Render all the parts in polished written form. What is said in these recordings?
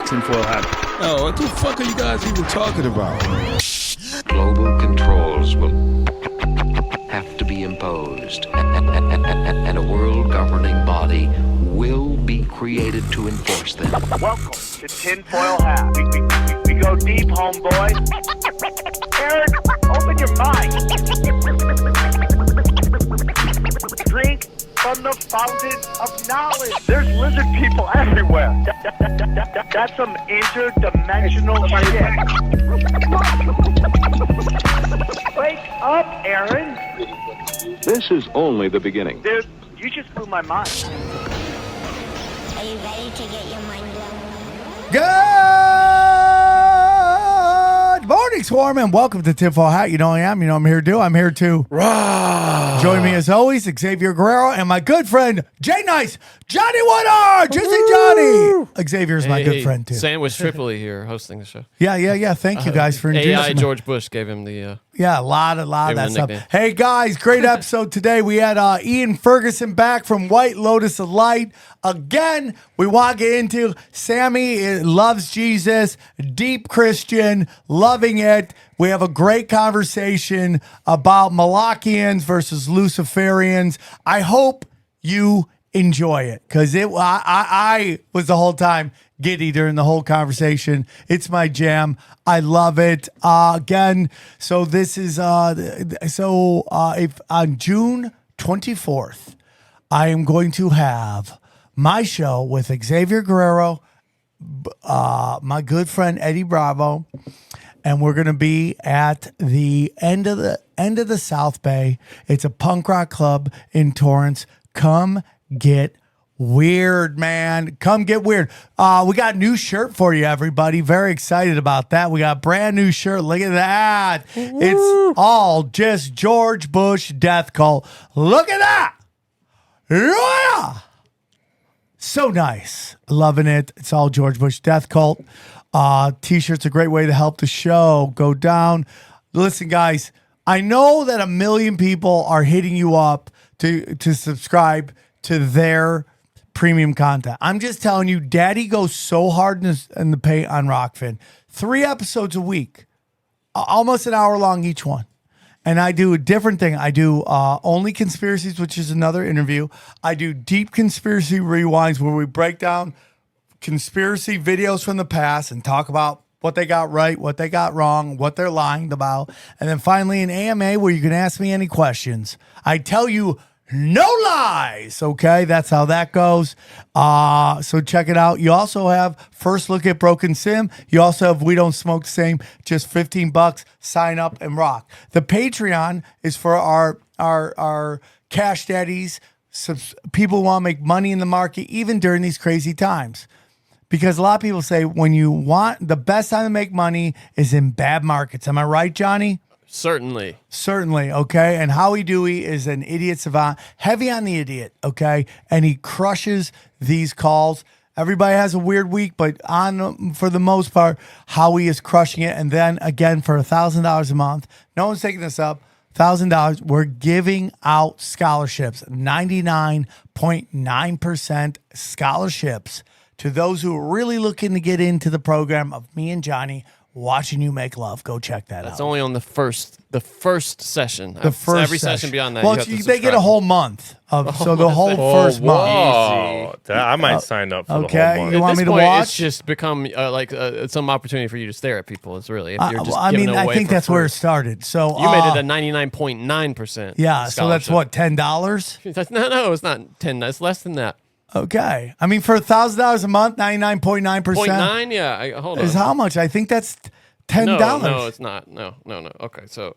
Tinfoil hat. Oh, what the fuck are you guys even talking about? Global controls will have to be imposed, and a world governing body will be created to enforce them. Welcome to Tinfoil Hat. We go deep, homeboy. Aaron, open your mind. Drink from the fountain of knowledge. There's lizard people everywhere. That's some interdimensional shit. Wake up, Aaron. This is only the beginning. Dude, you just blew my mind. Are you ready to get your mind blown? Good morning, Swarm, and welcome to Tinfoil Hat. You know I am. You know I'm here to. I'm here to. Join me as always, Xavier Guerrero, and my good friend, Jay Nice, Johnny Woodard. Jizzy Johnny. Xavier's my good friend, too. Sam was Tripoli here hosting the show. Yeah. Thank you guys for introducing AI me. George Bush gave him the... Yeah, a lot of that the stuff. nickname. Hey, guys, great episode today. We had Ian Fergurson back from White Lotus of Light. Again, we want to get into Sammy loves Jesus, deep Christian, loving it. We have a great conversation about Molochians versus Luciferians. I hope you enjoy it because I was the whole time giddy during the whole conversation. It's my jam. I love it. Again, so this is if on June 24th, I am going to have my show with Xavier Guerrero, my good friend Eddie Bravo, and we're going to be at the end of the South Bay. It's a punk rock club in Torrance. Come get weird, man. Come get weird. We got a new shirt for you, everybody. Very excited about that. We got a brand new shirt. Look at that. Woo. It's all just George Bush Death Cult. Look at that. Yeah. So nice. Loving it. It's all George Bush Death Cult. T-shirts a great way to help the show go down. Listen, guys, I know that 1 million people are hitting you up to subscribe to their premium content. I'm just telling you, Daddy goes so hard in the paint on Rockfin. 3 episodes a week, almost an hour long each one. And I do a different thing. I do Only Conspiracies, which is another interview. I do Deep Conspiracy Rewinds, where we break down conspiracy videos from the past and talk about what they got right, what they got wrong, what they're lying about. And then finally an AMA where you can ask me any questions. I tell you no lies, okay? That's how that goes. So check it out. You also have First Look at Broken Sim. You also have We Don't Smoke the Same, just $15. Sign up and rock. The Patreon is for our cash daddies, people who want to make money in the market, even during these crazy times. Because a lot of people say when you want the best time to make money is in bad markets. Am I right, Johnny? Certainly, okay? And Howie Dewey is an idiot savant, heavy on the idiot, okay? And he crushes these calls. Everybody has a weird week, but for the most part, Howie is crushing it. And then, again, for $1,000 a month, no one's taking this up, $1,000, we're giving out scholarships, 99.9% scholarships to those who are really looking to get into the program of me and Johnny watching you make love. Go check that out. That's only on the first session. Every session beyond that. Well, you have to they get a whole month of the whole first month. Oh, I might sign up for the whole month. You want me to point, watch? It's just become some opportunity for you to stare at people. It's really if you're just I giving mean, it away I think for that's free. where it started. So You made it a 99.9%. Yeah, so that's what, $10? No, it's not 10. That's less than that. Okay, I mean for $1,000 a month, 99.9%. 0.9, yeah. Hold on. Is how much? I think that's $10. No, it's not. No. Okay, so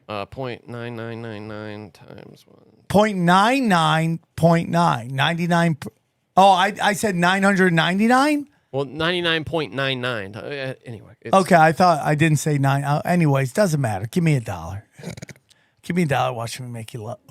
0.9999 times 1. 0.99.9. 99. Oh, I said 999. Well, 99.99. Anyway. Okay, I thought I didn't say 9. Anyways, doesn't matter. Give me $1. Give me $1.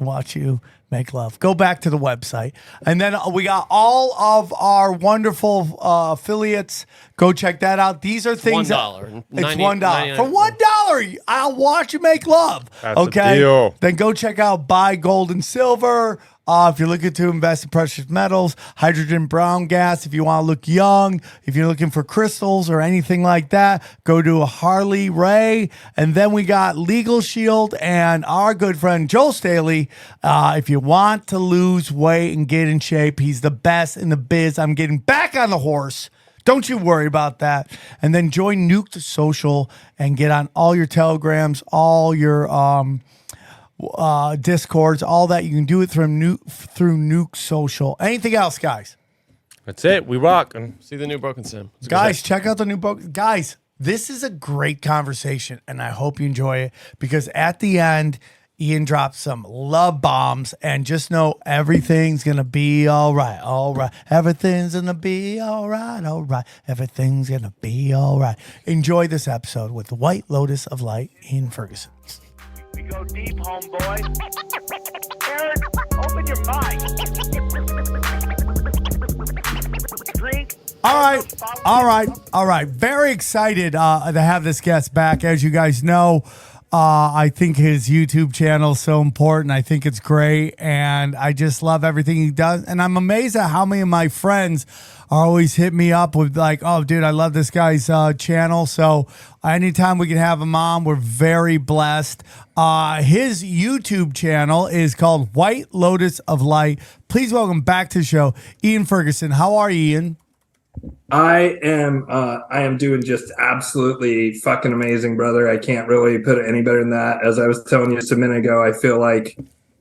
Watch you make love. Go back to the website, and then we got all of our wonderful affiliates. Go check that out. These are things. $1. It's $1 for $1. I'll watch you make love. That's okay. a deal. Then go check out Buy Gold and Silver. If you're looking to invest in precious metals, hydrogen brown gas, if you want to look young, if you're looking for crystals or anything like that, go to Harley Ray. And then we got Legal Shield and our good friend Joel Staley. If you want to lose weight and get in shape, he's the best in the biz. I'm getting back on the horse. Don't you worry about that. And then join Nuke Social and get on all your telegrams, all your Discords, all that. You can do it through Nuke Social. Anything else, guys? That's it. We rock. See the new Broken Sim. Guys, check out the new book. Guys, this is a great conversation, and I hope you enjoy it because at the end, Ian dropped some love bombs, and just know everything's going to be all right, all right. Everything's going to be all right, all right. Everything's going to be all right. Enjoy this episode with the White Lotus of Light, Ian Fergurson. We go deep, homeboy. Aaron, open your mind. Drink. All right. Very excited to have this guest back. As you guys know, I think his YouTube channel is so important. I think it's great, and I just love everything he does. And I'm amazed at how many of my friends are always hit me up with like, "Oh, dude, I love this guy's channel." So anytime we can have him on, we're very blessed. His YouTube channel is called White Lotus of Light. Please welcome back to the show, Ian Fergurson. How are you, Ian? I am doing just absolutely fucking amazing, brother. I can't really put it any better than that. As I was telling you just a minute ago, I feel like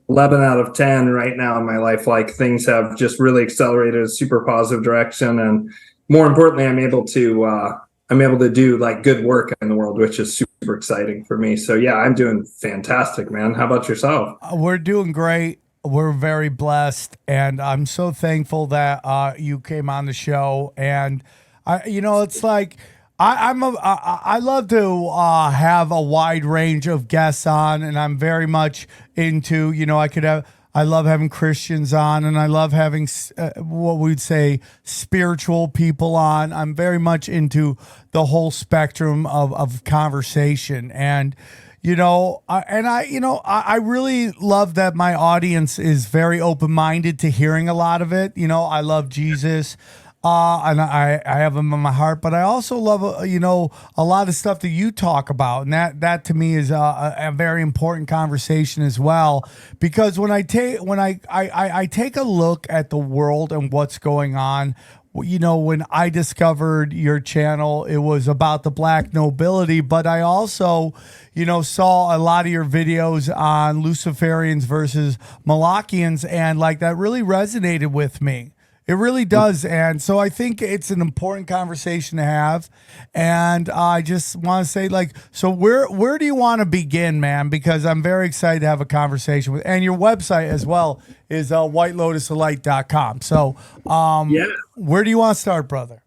11 out of 10 right now in my life. Like things have just really accelerated a super positive direction, and more importantly, I'm able to do like good work in the world, which is super exciting for me. So yeah, I'm doing fantastic, man. How about yourself? We're doing great. We're very blessed, and I'm so thankful that you came on the show. And it's like I love to have a wide range of guests on, and I'm very much into. I love having Christians on, and I love having what we'd say spiritual people on. I'm very much into the whole spectrum of conversation, and. I really love that my audience is very open-minded to hearing a lot of it. I love Jesus, and I have him in my heart, but I also love, a lot of stuff that you talk about. And that to me is a very important conversation as well, because when I take a look at the world and what's going on, when I discovered your channel, it was about the black nobility, but I also, saw a lot of your videos on Luciferians versus Molochians, and like that really resonated with me. It really does. And so I think it's an important conversation to have. And I just want to say, so where do you want to begin, man? Because I'm very excited to have a conversation with, and your website as well is whitelotusalight.com. So where do you want to start, brother?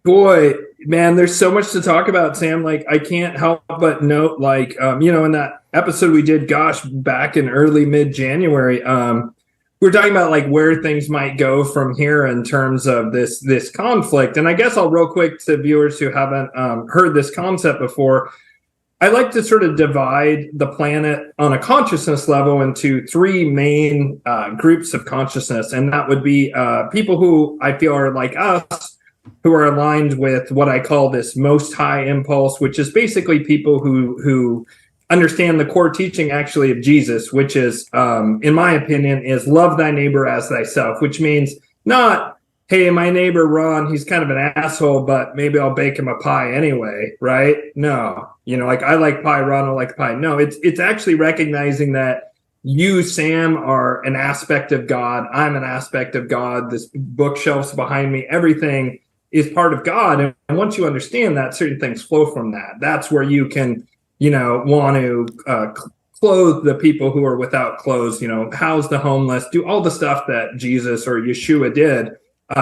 Boy, man, there's so much to talk about, Sam. Like, I can't help but note, in that episode we did, back in early mid-January, we're talking about like where things might go from here in terms of this conflict. And I guess I'll real quick to viewers who haven't heard this concept before. I like to sort of divide the planet on a consciousness level into three main groups of consciousness. And that would be people who I feel are like us, who are aligned with what I call this most high impulse, which is basically people who understand the core teaching actually of Jesus, which is, in my opinion, is love thy neighbor as thyself, which means not, hey, my neighbor Ron, he's kind of an asshole, but maybe I'll bake him a pie anyway, right? No, I like pie, Ron will like pie. No, it's actually recognizing that you, Sam, are an aspect of God. I'm an aspect of God. This bookshelf's behind me. Everything is part of God. And once you understand that, certain things flow from that. That's where you can want to clothe the people who are without clothes, house the homeless, do all the stuff that Jesus or Yeshua did,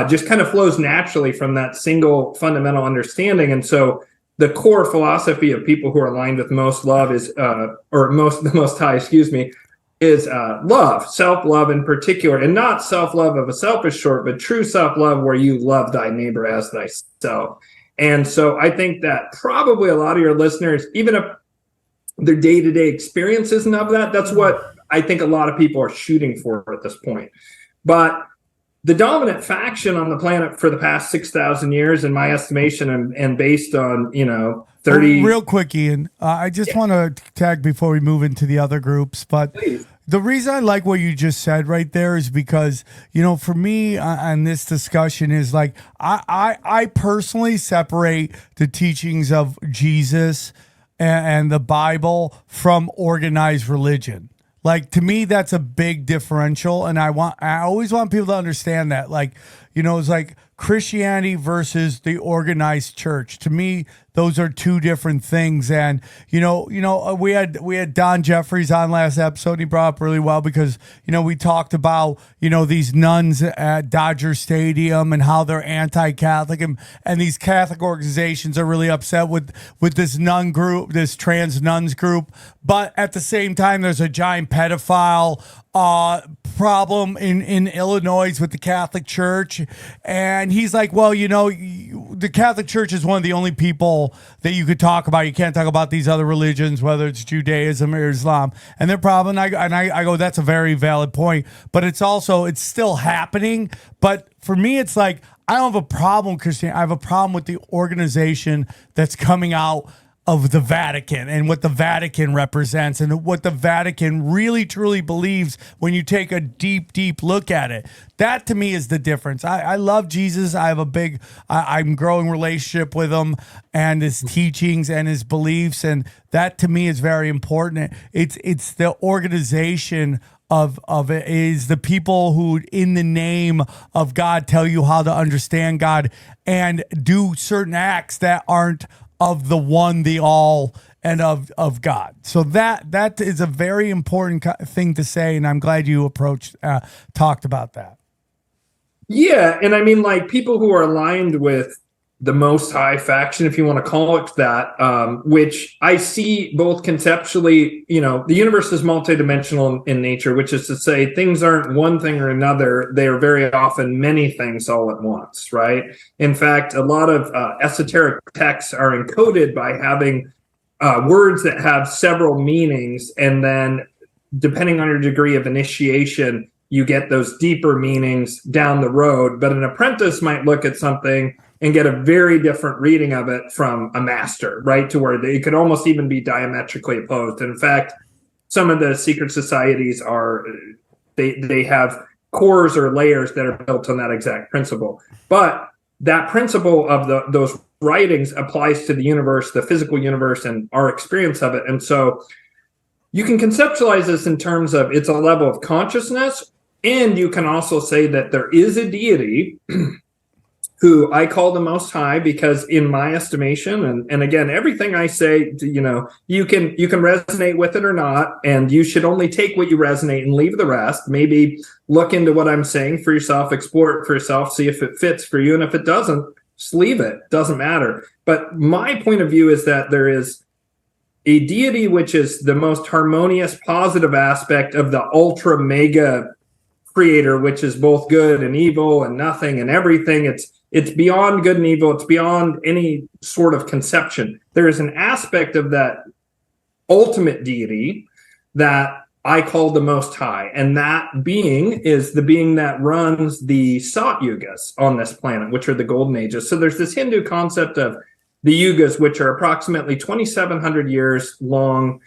just kind of flows naturally from that single fundamental understanding. And so the core philosophy of people who are aligned with most love is, the most high, is love, self-love in particular, and not self-love of a selfish sort, but true self-love where you love thy neighbor as thyself. And so I think that probably a lot of your listeners, even if their day-to-day experience isn't of that, that's what I think a lot of people are shooting for at this point. But the dominant faction on the planet for the past 6,000 years, in my estimation, and based on, 30... Real quick, Ian, I just want to tag before we move into the other groups, but Please. the reason I like what you just said right there is because, for me on this discussion is like, I personally separate the teachings of Jesus and the Bible from organized religion. Like, to me, that's a big differential. And I always want people to understand that, like, it's like Christianity versus the organized church. To me, those are two different things. And, we had Don Jeffries on last episode. And he brought up really well because, we talked about, these nuns at Dodger Stadium and how they're anti-Catholic, and these Catholic organizations are really upset with this nun group, this trans nuns group. But at the same time, there's a giant pedophile problem in Illinois with the Catholic Church. And he's like, well, the Catholic Church is one of the only people that you could talk about. You can't talk about these other religions, whether it's Judaism or Islam. And their problem, I go, that's a very valid point. But it's still happening. But for me, it's like, I don't have a problem with Christianity. I have a problem with the organization that's coming out of the Vatican and what the Vatican represents and what the Vatican really truly believes when you take a deep, deep look at it. That to me is the difference. I love Jesus. I have I'm growing relationship with him and his teachings and his beliefs. And that to me is very important. It's the organization of it is the people who in the name of God tell you how to understand God and do certain acts that aren't of the one, the all, and of God. So that is a very important thing to say, and I'm glad you talked about that. Yeah, and I mean, like, people who are aligned with the Most High faction, if you want to call it that, which I see both conceptually, the universe is multidimensional in nature, which is to say things aren't one thing or another. They are very often many things all at once, right? In fact, a lot of esoteric texts are encoded by having words that have several meanings, and then depending on your degree of initiation, you get those deeper meanings down the road. But an apprentice might look at something and get a very different reading of it from a master, right? To where they could almost even be diametrically opposed. In fact, some of the secret societies they have cores or layers that are built on that exact principle. But that principle of those writings applies to the universe, the physical universe, and our experience of it. And so you can conceptualize this in terms of it's a level of consciousness, and you can also say that there is a deity who I call the Most High, because in my estimation, and again, everything I say, you can resonate with it or not, and you should only take what you resonate and leave the rest. Maybe look into what I'm saying for yourself, explore it for yourself, see if it fits for you, and if it doesn't, just leave it. Doesn't matter. But my point of view is that there is a deity which is the most harmonious, positive aspect of the ultra mega creator, which is both good and evil and nothing and everything. It's beyond good and evil. It's beyond any sort of conception. There is an aspect of that ultimate deity that I call the Most High. And that being is the being that runs the Sat Yugas on this planet, which are the golden ages. So there's this Hindu concept of the yugas, which are approximately 2,700 years long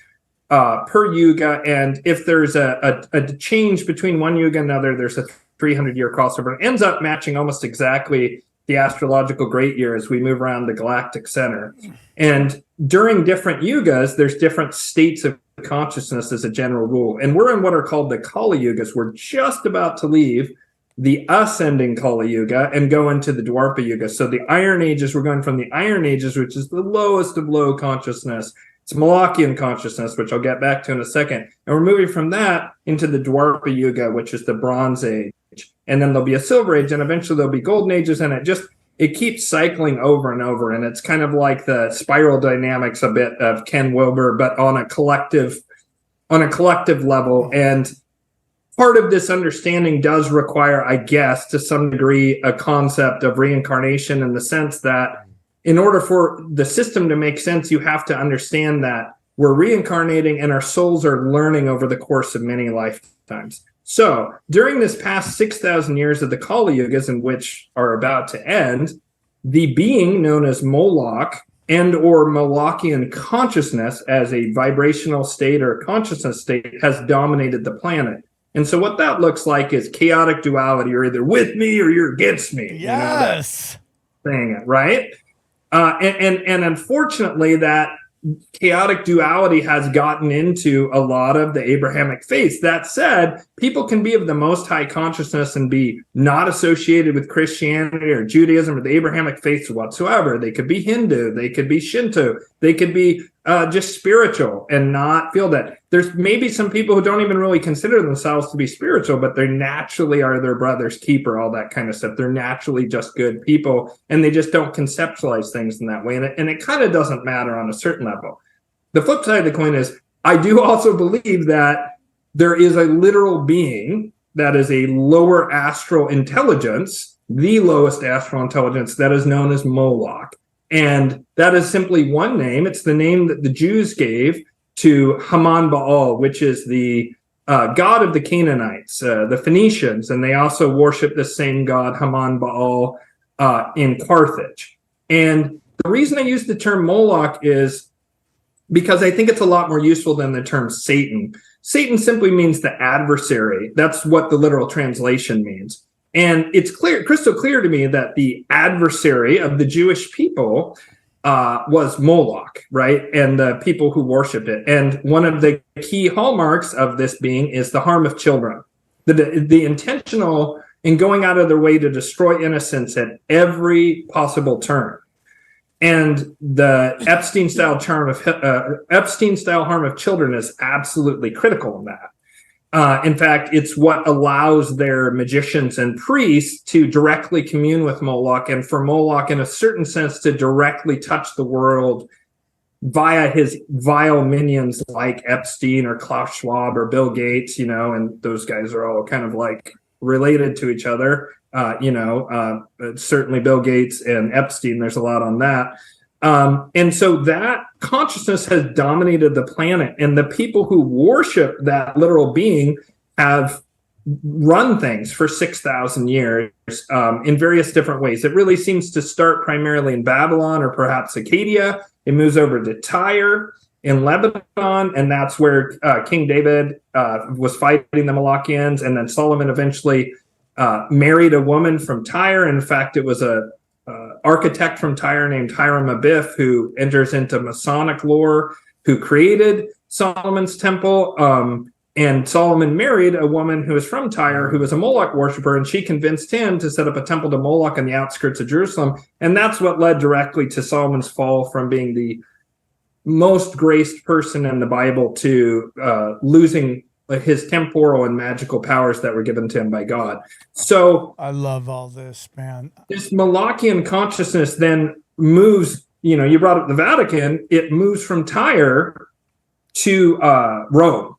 per yuga. And if there's a change between one yuga and another, there's a 300-year crossover. It ends up matching almost exactly the astrological great year as we move around the galactic center. And during different yugas, there's different states of consciousness as a general rule. And we're in what are called the Kali Yugas. We're just about to leave the ascending Kali Yuga and go into the Dwarpa Yuga. So the Iron Ages, we're going from the Iron Ages, which is the lowest of low consciousness. It's Molochian consciousness, which I'll get back to in a second. And we're moving from that into the Dwarpa Yuga, which is the Bronze Age. And then there'll be a Silver Age, and eventually there'll be Golden Ages, and it keeps cycling over and over. And it's kind of like the spiral dynamics a bit of Ken Wilber, but on a collective level. And part of this understanding does require, I guess, to some degree, a concept of reincarnation, in the sense that in order for the system to make sense, you have to understand that we're reincarnating, and our souls are learning over the course of many lifetimes. So during this past 6,000 years of the Kali Yugas, in which are about to end, the being known as Moloch and or Molochian consciousness as a vibrational state or consciousness state has dominated the planet. And so what that looks like is chaotic duality. You're either with me or you're against me. Yes. Thing, right? And unfortunately, that chaotic duality has gotten into a lot of the Abrahamic faiths. That said, people can be of the most high consciousness and be not associated with Christianity or Judaism or the Abrahamic faiths whatsoever. They could be Hindu, they could be Shinto, they could be just spiritual and not feel that. There's maybe some people who don't even really consider themselves to be spiritual, but they naturally are their brother's keeper, all that kind of stuff. They're naturally just good people, and they just don't conceptualize things in that way. And it kind of doesn't matter on a certain level. The flip side of the coin is I do also believe that there is a literal being that is a lower astral intelligence, the lowest astral intelligence, that is known as Moloch. And that is simply one name. It's the name that the Jews gave to Haman Baal, which is the god of the Canaanites, the Phoenicians, and they also worship the same god, Haman Baal, in Carthage. And the reason I use the term Moloch is because I think it's a lot more useful than the term Satan. Satan simply means the adversary. That's what the literal translation means. And it's crystal clear to me that the adversary of the Jewish people was Moloch, right? And the people who worship it. And one of the key hallmarks of this being is the harm of children. The intentional in going out of their way to destroy innocence at every possible turn. And the Epstein-style harm of children is absolutely critical in that. In fact, it's what allows their magicians and priests to directly commune with Moloch, and for Moloch, in a certain sense, to directly touch the world via his vile minions like Epstein or Klaus Schwab or Bill Gates, and those guys are all kind of like related to each other. Certainly Bill Gates and Epstein, there's a lot on that. And so that consciousness has dominated the planet, and the people who worship that literal being have run things for 6,000 years in various different ways. It really seems to start primarily in Babylon or perhaps Acadia. It moves over to Tyre in Lebanon, and that's where King David was fighting the Molochians, and then Solomon eventually married a woman from Tyre. In fact, it was a architect from Tyre named Hiram Abiff who enters into Masonic lore, who created Solomon's temple. And Solomon married a woman who was from Tyre, who was a Moloch worshiper, and she convinced him to set up a temple to Moloch on the outskirts of Jerusalem. And that's what led directly to Solomon's fall from being the most graced person in the Bible to losing his temporal and magical powers that were given to him by God. So I love all this, man. This Molochian consciousness then moves, you brought up the Vatican, it moves from Tyre to Rome.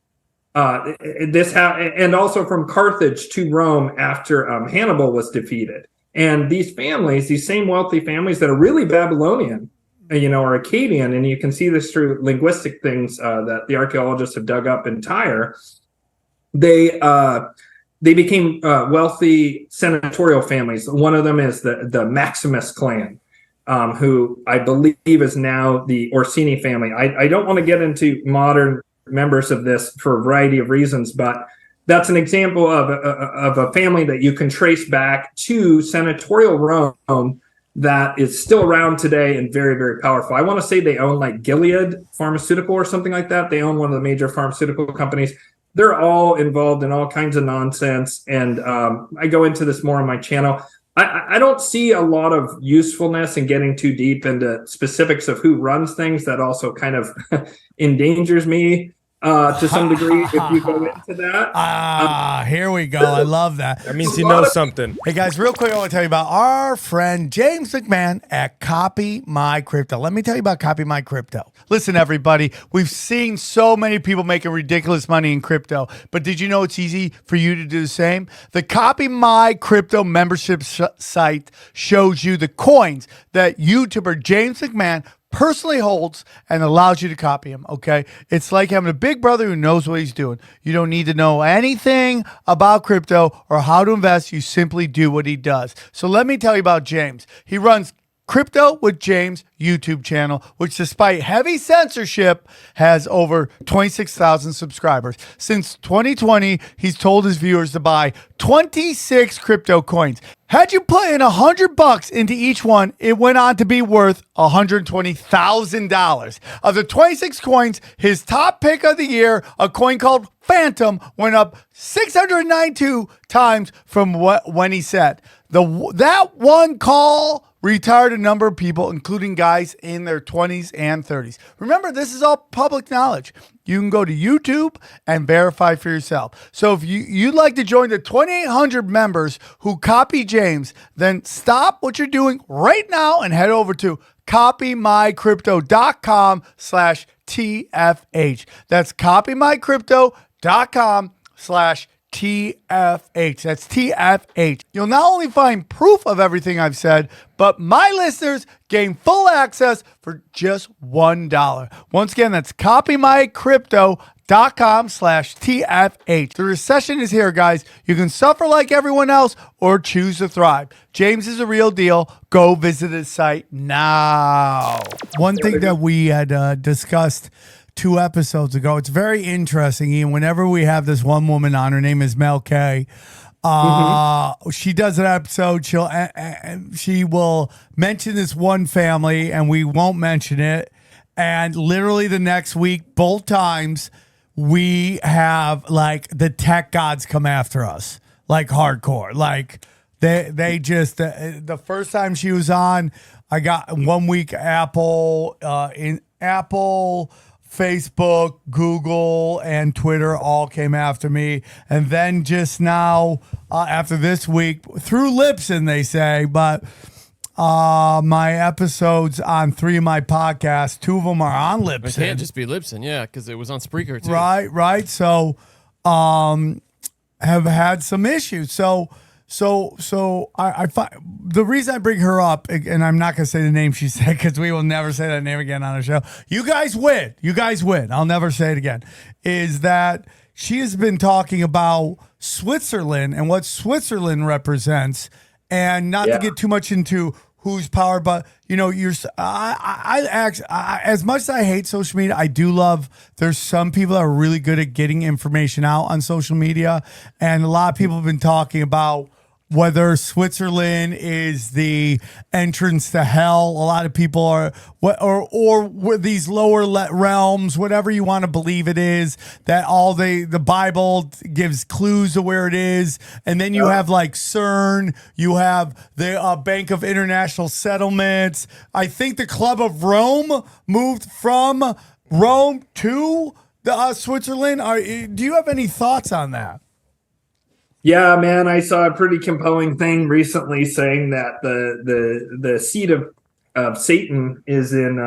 And also from Carthage to Rome after Hannibal was defeated. And these families, these same wealthy families that are really Babylonian, or Akkadian, and you can see this through linguistic things that the archaeologists have dug up in Tyre, they became wealthy senatorial families. One of them is the Maximus clan, who I believe is now the Orsini family. I don't want to get into modern members of this for a variety of reasons, but that's an example of a family that you can trace back to senatorial Rome that is still around today and very, very powerful. I want to say they own like Gilead Pharmaceutical or something like that. They own one of the major pharmaceutical companies. They're all involved in all kinds of nonsense. And I go into this more on my channel. I don't see a lot of usefulness in getting too deep into specifics of who runs things. That also kind of endangers me to some degree if you go into that. Here we go. I love that. That means he knows something. Hey guys, real quick, I want to tell you about our friend James McMahon at Copy My Crypto. Let me tell you about Copy My Crypto. Listen, everybody, we've seen so many people making ridiculous money in crypto, but did you know it's easy for you to do the same? The Copy My Crypto membership site shows you the coins that YouTuber James McMahon personally holds and allows you to copy him, okay? It's like having a big brother who knows what he's doing. You don't need to know anything about crypto or how to invest. You simply do what he does. So let me tell you about James. He runs Crypto with James YouTube channel, which despite heavy censorship has over 26,000 subscribers. Since 2020, he's told his viewers to buy 26 crypto coins. Had you put in $100 into each one, it went on to be worth $120,000. Of the 26 coins, his top pick of the year, a coin called Phantom, went up 692 times from when he said. That one call retired a number of people, including guys in their 20s and 30s. Remember, this is all public knowledge. You can go to YouTube and verify for yourself. So if you'd like to join the 2,800 members who copy James, then stop what you're doing right now and head over to copymycrypto.com/TFH. That's copymycrypto.com/TFH. That's TFH. You'll not only find proof of everything I've said, but my listeners gain full access for just $1. Once again, that's copymycrypto.com/TFH. The recession is here, guys. You can suffer like everyone else or choose to thrive. James is a real deal. Go visit his site now. One thing that we had discussed 2 episodes ago. It's very interesting, Ian. Whenever we have this one woman on, her name is Mel K. She does an episode. She will mention this one family, and we won't mention it. And literally the next week, both times, we have like the tech gods come after us, like hardcore. Like they just the first time she was on, I got 1 week Apple, Facebook, Google, and Twitter all came after me. And then just now, after this week, through Lipson, they say, but my episodes on 3 of my podcasts, 2 of them are on Lipson. It can't just be Lipson, yeah, because it was on Spreaker, too. Right. So, have had some issues. So I find the reason I bring her up, and I'm not going to say the name she said because we will never say that name again on the show. You guys win. I'll never say it again. Is that she has been talking about Switzerland and what Switzerland represents, and not to get too much into who's power, but as much as I hate social media, I do love. There's some people that are really good at getting information out on social media, and a lot of people have been talking about whether Switzerland is the entrance to hell. A lot of people are, or these lower realms, whatever you want to believe it is, that all the Bible gives clues to where it is. And then you have like CERN, you have the Bank of International Settlements. I think the Club of Rome moved from Rome to Switzerland. Do you have any thoughts on that? Yeah, man, I saw a pretty compelling thing recently saying that the seat of Satan is in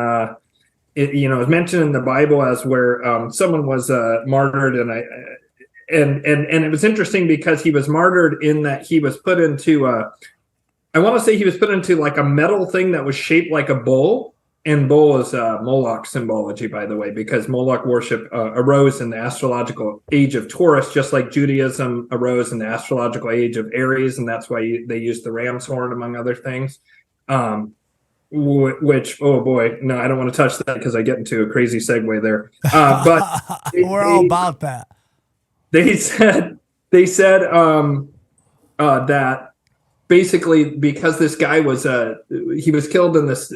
is mentioned in the Bible as where someone was martyred, and it was interesting because he was martyred in that he was put into I want to say he was put into like a metal thing that was shaped like a bull. And bull is Moloch symbology, by the way, because Moloch worship arose in the astrological age of Taurus, just like Judaism arose in the astrological age of Aries, and that's why they used the ram's horn, among other things. Which, oh boy, no, I don't want to touch that because I get into a crazy segue there. But we're all about that. They said that basically because this guy was he was killed in this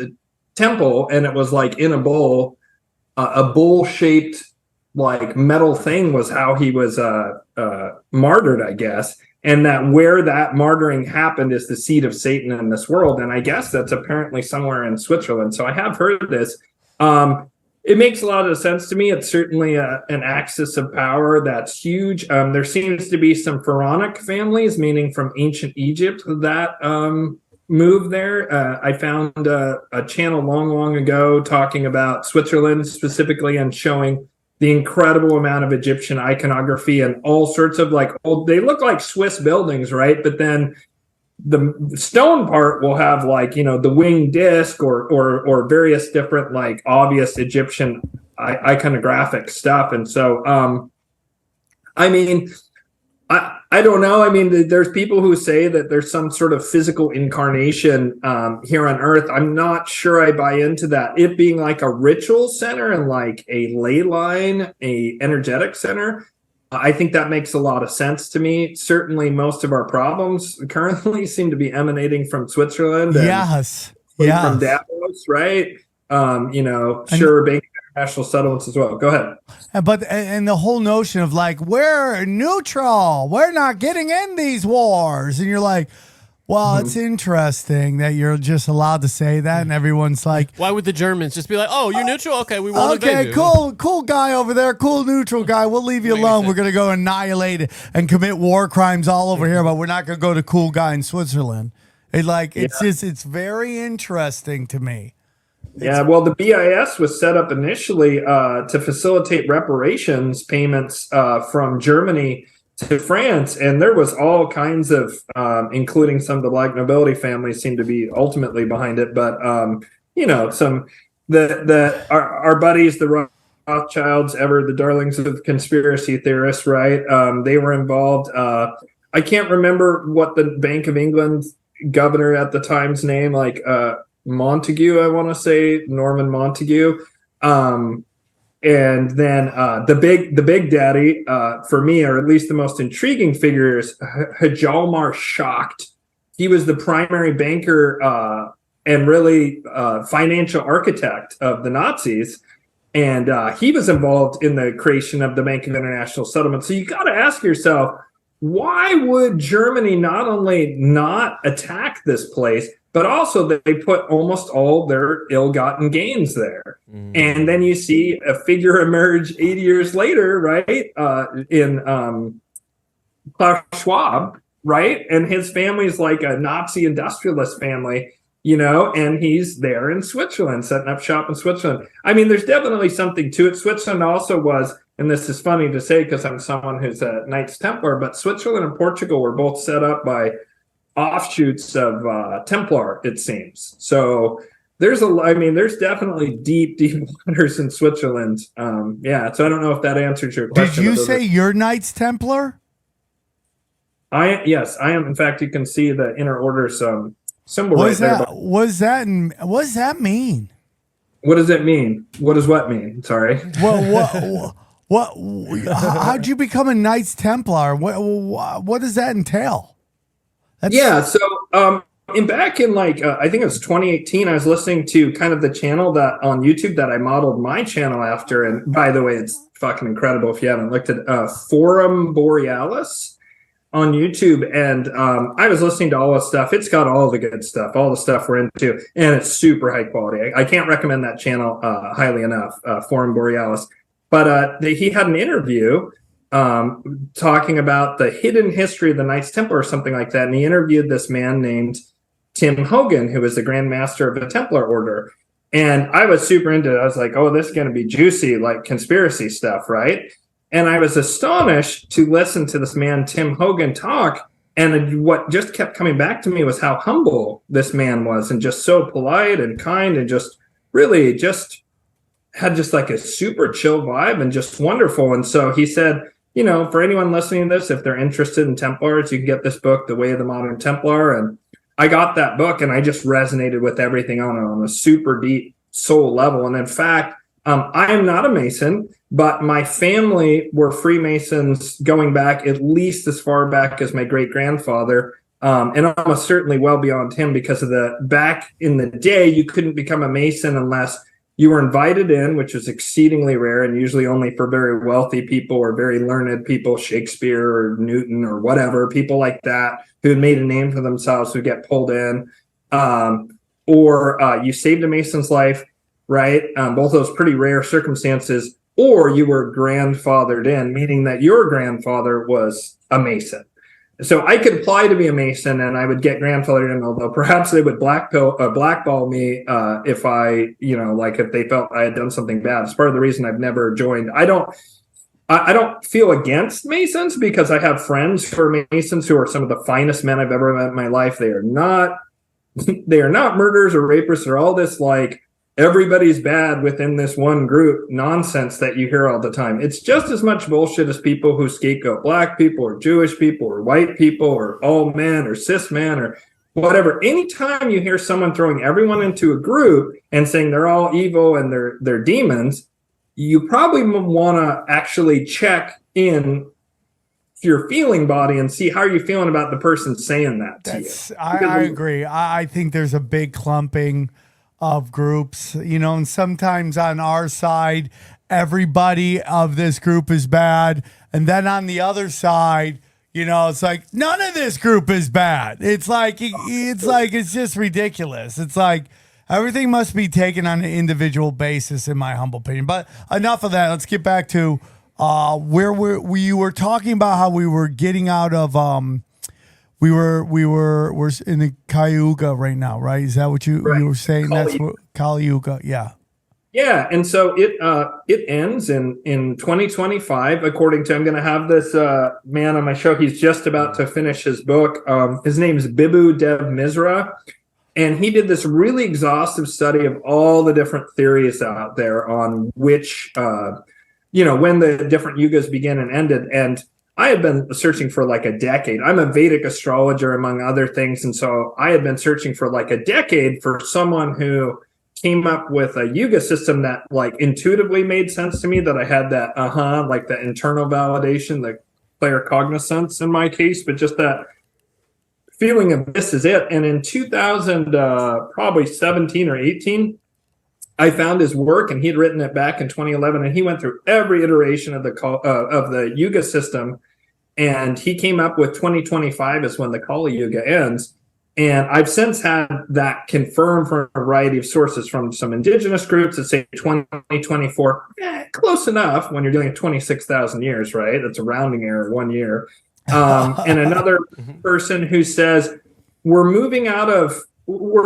temple, and it was like in a bowl, a bowl-shaped like metal thing was how he was martyred, I guess, and that where that martyring happened is the seat of Satan in this world, and I guess that's apparently somewhere in Switzerland. So I have heard this. It makes a lot of sense to me. It's certainly an axis of power that's huge. There seems to be some pharaonic families, meaning from ancient Egypt, that move there. I found a channel long ago talking about Switzerland specifically and showing the incredible amount of Egyptian iconography and all sorts of like old, they look like Swiss buildings, right? But then the stone part will have like, the winged disc or various different like obvious Egyptian iconographic stuff. And so, I mean, I don't know. I mean, there's people who say that there's some sort of physical incarnation here on Earth. I'm not sure I buy into that. It being like a ritual center and like a ley line, a energetic center, I think that makes a lot of sense to me. Certainly, most of our problems currently seem to be emanating from Switzerland. And Yes. from Davos, right? Sure, banking international settlements as well. Go ahead. But the whole notion of like, we're neutral, we're not getting in these wars. And you're like, well, it's interesting that you're just allowed to say that. And everyone's like, why would the Germans just be like, oh, you're neutral? Okay, we won't invade you. cool guy over there, cool neutral guy. We'll leave you alone. We're going to go annihilate it and commit war crimes all over here, but we're not going to go to cool guy in Switzerland. It's very interesting to me. Yeah, well, the BIS was set up initially to facilitate reparations payments from Germany to France, and there was all kinds of, including some of the black nobility families seem to be ultimately behind it. But our buddies, the Rothschilds, ever the darlings of conspiracy theorists, right? They were involved. I can't remember what the Bank of England governor at the time's name, like Montague, I want to say Norman Montague. And then the big daddy for me, or at least the most intriguing figure, is Hjalmar Schacht. He was the primary banker and really financial architect of the Nazis. And he was involved in the creation of the Bank of International Settlement. So you got to ask yourself, why would Germany not only not attack this place, but also they put almost all their ill-gotten gains there? And then you see a figure emerge 80 years later, right, in Klaus Schwab, right? And his family's like a Nazi industrialist family, and he's there in Switzerland, setting up shop in Switzerland. I mean, there's definitely something to it. Switzerland also was, and this is funny to say because I'm someone who's a Knights Templar, but Switzerland and Portugal were both set up by offshoots of Templar, it seems. So there's definitely deep waters in Switzerland. So I don't know if that answers your question. Did you say you're Knights Templar? Yes, I am. In fact, you can see the inner order symbol what there. What does that mean? What does it mean? What does what mean? Sorry. What? How'd you become a Knights Templar? What does that entail? Back in I think it was 2018, I was listening to kind of the channel that on YouTube that I modeled my channel after. And by the way, it's fucking incredible if you haven't looked at Forum Borealis on YouTube. And I was listening to all this stuff. It's got all the good stuff, all the stuff we're into, and it's super high quality. I can't recommend that channel highly enough, Forum Borealis. But he had an interview talking about the hidden history of the Knights Templar or something like that. And he interviewed this man named Tim Hogan, who was the Grand Master of the Templar Order. And I was super into it. I was like, oh, this is going to be juicy, like conspiracy stuff, right? And I was astonished to listen to this man, Tim Hogan, talk. And what just kept coming back to me was how humble this man was, and just so polite and kind, and just really just had just like a super chill vibe and just wonderful. And so he said, for anyone listening to this, if they're interested in Templars, you can get this book, The Way of the Modern Templar. And I got that book and I just resonated with everything on a super deep soul level. And in fact, I am not a Mason, but my family were Freemasons going back at least as far back as my great-grandfather, and almost certainly well beyond him, because of back in the day, you couldn't become a Mason unless you were invited in, which was exceedingly rare and usually only for very wealthy people or very learned people, Shakespeare or Newton or whatever, people like that who had made a name for themselves who get pulled in, or you saved a Mason's life, right? Both those pretty rare circumstances, or you were grandfathered in, meaning that your grandfather was a Mason. So I could apply to be a Mason and I would get grandfathered in, although perhaps they would blackball me if I, if they felt I had done something bad. It's part of the reason I've never joined. I I don't feel against Masons because I have friends who are Masons who are some of the finest men I've ever met in my life. They are not murderers or rapists or all this like everybody's bad within this one group nonsense that you hear all the time. It's just as much bullshit as people who scapegoat black people or Jewish people or white people or all men or cis men or whatever. Anytime you hear someone throwing everyone into a group and saying they're all evil and they're demons, you probably want to actually check in your feeling body and see how you're feeling about the person saying that to you. I agree. I think there's a big clumping of groups, and sometimes on our side, everybody of this group is bad. And then on the other side, it's like none of this group is bad. It's it's just ridiculous. It's like everything must be taken on an individual basis, in my humble opinion. But enough of that. Let's get back to where we were talking about how we were getting out of. We're in the Cayuga right now, right? Is that what you were saying? That's what Cayuga, yeah. Yeah, and so it ends in 2025. According to, I'm going to have this man on my show. He's just about to finish his book. His name is Bibu Dev Misra. And he did this really exhaustive study of all the different theories out there on which, when the different yugas began and ended. And I had been searching for like a decade. I'm a Vedic astrologer, among other things. And so I had been searching for like a decade for someone who came up with a yuga system that like intuitively made sense to me, that I had that, like the internal validation, the claircognizance in my case, but just that feeling of this is it. And in 2000, probably 17 or 18, I found his work, and he had written it back in 2011, and he went through every iteration of the yuga system, and he came up with 2025 is when the Kali Yuga ends. And I've since had that confirmed from a variety of sources, from some indigenous groups that say 2024, close enough when you're dealing with 26,000 years, right? That's a rounding error, 1 year. And another person who says we're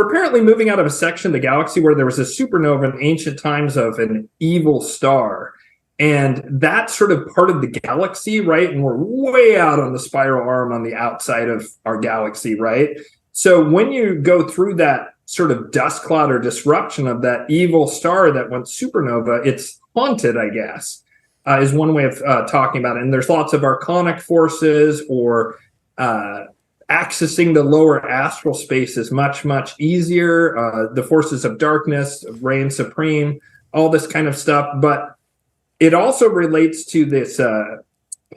apparently moving out of a section of the galaxy where there was a supernova in ancient times of an evil star. And that's sort of part of the galaxy, right? And we're way out on the spiral arm on the outside of our galaxy, right? So when you go through that sort of dust cloud or disruption of that evil star that went supernova, it's haunted, I guess. Is one way of talking about it. And there's lots of archonic forces, or accessing the lower astral space is much, much easier. The forces of darkness, reign supreme, all this kind of stuff. But it also relates to this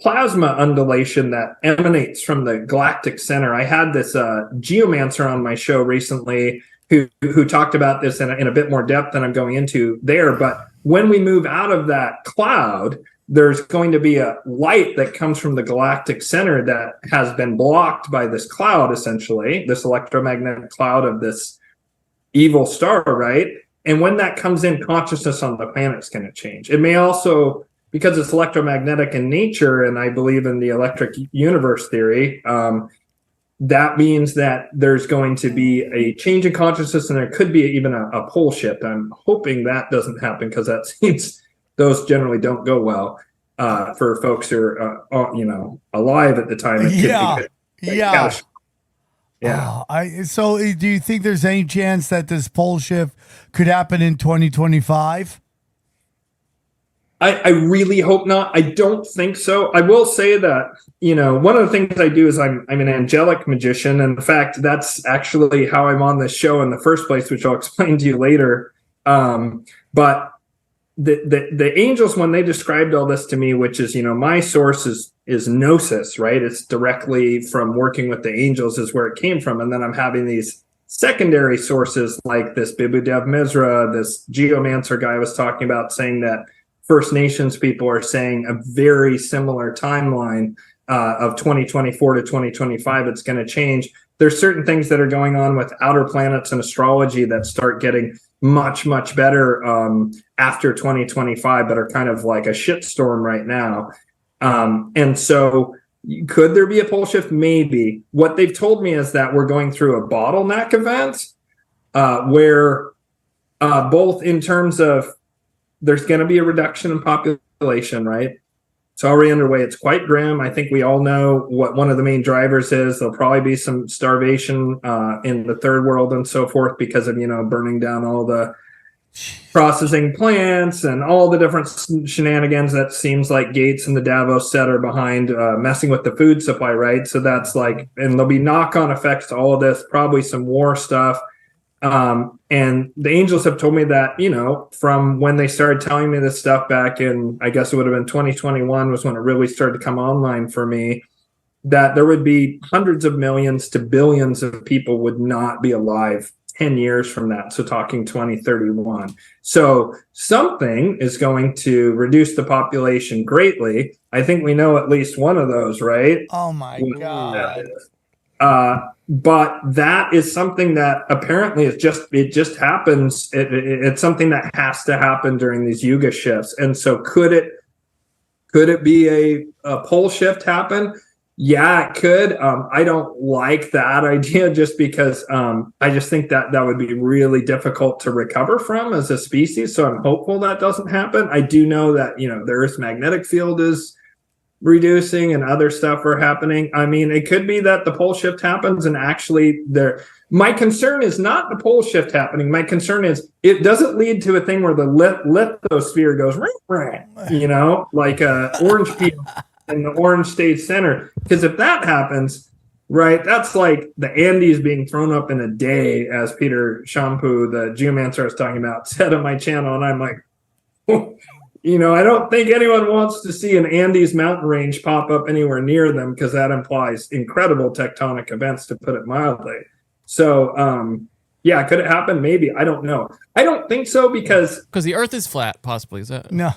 plasma undulation that emanates from the galactic center. I had this geomancer on my show recently who talked about this in a bit more depth than I'm going into there. But when we move out of that cloud, there's going to be a light that comes from the galactic center that has been blocked by this cloud, essentially, this electromagnetic cloud of this evil star, right? And when that comes in, consciousness on the planet's going to change. It may also, because it's electromagnetic in nature, and I believe in the electric universe theory, that means that there's going to be a change in consciousness, and there could be even a pole shift. I'm hoping that doesn't happen, because that seems those generally don't go well for folks who are alive at the time. So do you think there's any chance that this pole shift could happen in 2025? I really hope not. I don't think so. I will say that, one of the things I do is I'm an angelic magician. And in fact, that's actually how I'm on this show in the first place, which I'll explain to you later. But the angels, when they described all this to me, which is, my source is gnosis, right? It's directly from working with the angels is where it came from. And then I'm having these secondary sources like this Bibu Dev Misra, this geomancer guy I was talking about, saying that First Nations people are saying a very similar timeline of 2024 to 2025. It's going to change. There's certain things that are going on with outer planets and astrology that start getting much, much better after 2025, but are kind of like a shitstorm right now. And so could there be a pole shift? Maybe. What they've told me is that we're going through a bottleneck event where both in terms of there's going to be a reduction in population, right? It's already underway. It's quite grim. I think we all know what one of the main drivers is. There'll probably be some starvation in the third world and so forth because of, burning down all the processing plants and all the different shenanigans that seems like Gates and the Davos set are behind messing with the food supply, right? So that's and there'll be knock-on effects to all of this, probably some war stuff. And the angels have told me that, from when they started telling me this stuff back in, I guess it would have been 2021 was when it really started to come online for me, that there would be hundreds of millions to billions of people would not be alive 10 years from that. So talking 2031. So something is going to reduce the population greatly. I think we know at least one of those, right? Oh my God. But that is something that apparently it just happens. It's something that has to happen during these yuga shifts. And so could it be a pole shift happen? Yeah, it could. I don't like that idea just because I just think that would be really difficult to recover from as a species. So I'm hopeful that doesn't happen. I do know that, the Earth's magnetic field is reducing and other stuff are happening. I mean, it could be that the pole shift happens and actually my concern is not the pole shift happening. My concern is it doesn't lead to a thing where the lithosphere goes, like a orange peel in the orange state center. Because if that happens, right, that's like the Andes being thrown up in a day, as Peter Shampoo, the geomancer I was talking about, said on my channel. And I'm like, I don't think anyone wants to see an Andes mountain range pop up anywhere near them because that implies incredible tectonic events, to put it mildly. So, could it happen? Maybe. I don't know. I don't think so because the Earth is flat, possibly. Is that no?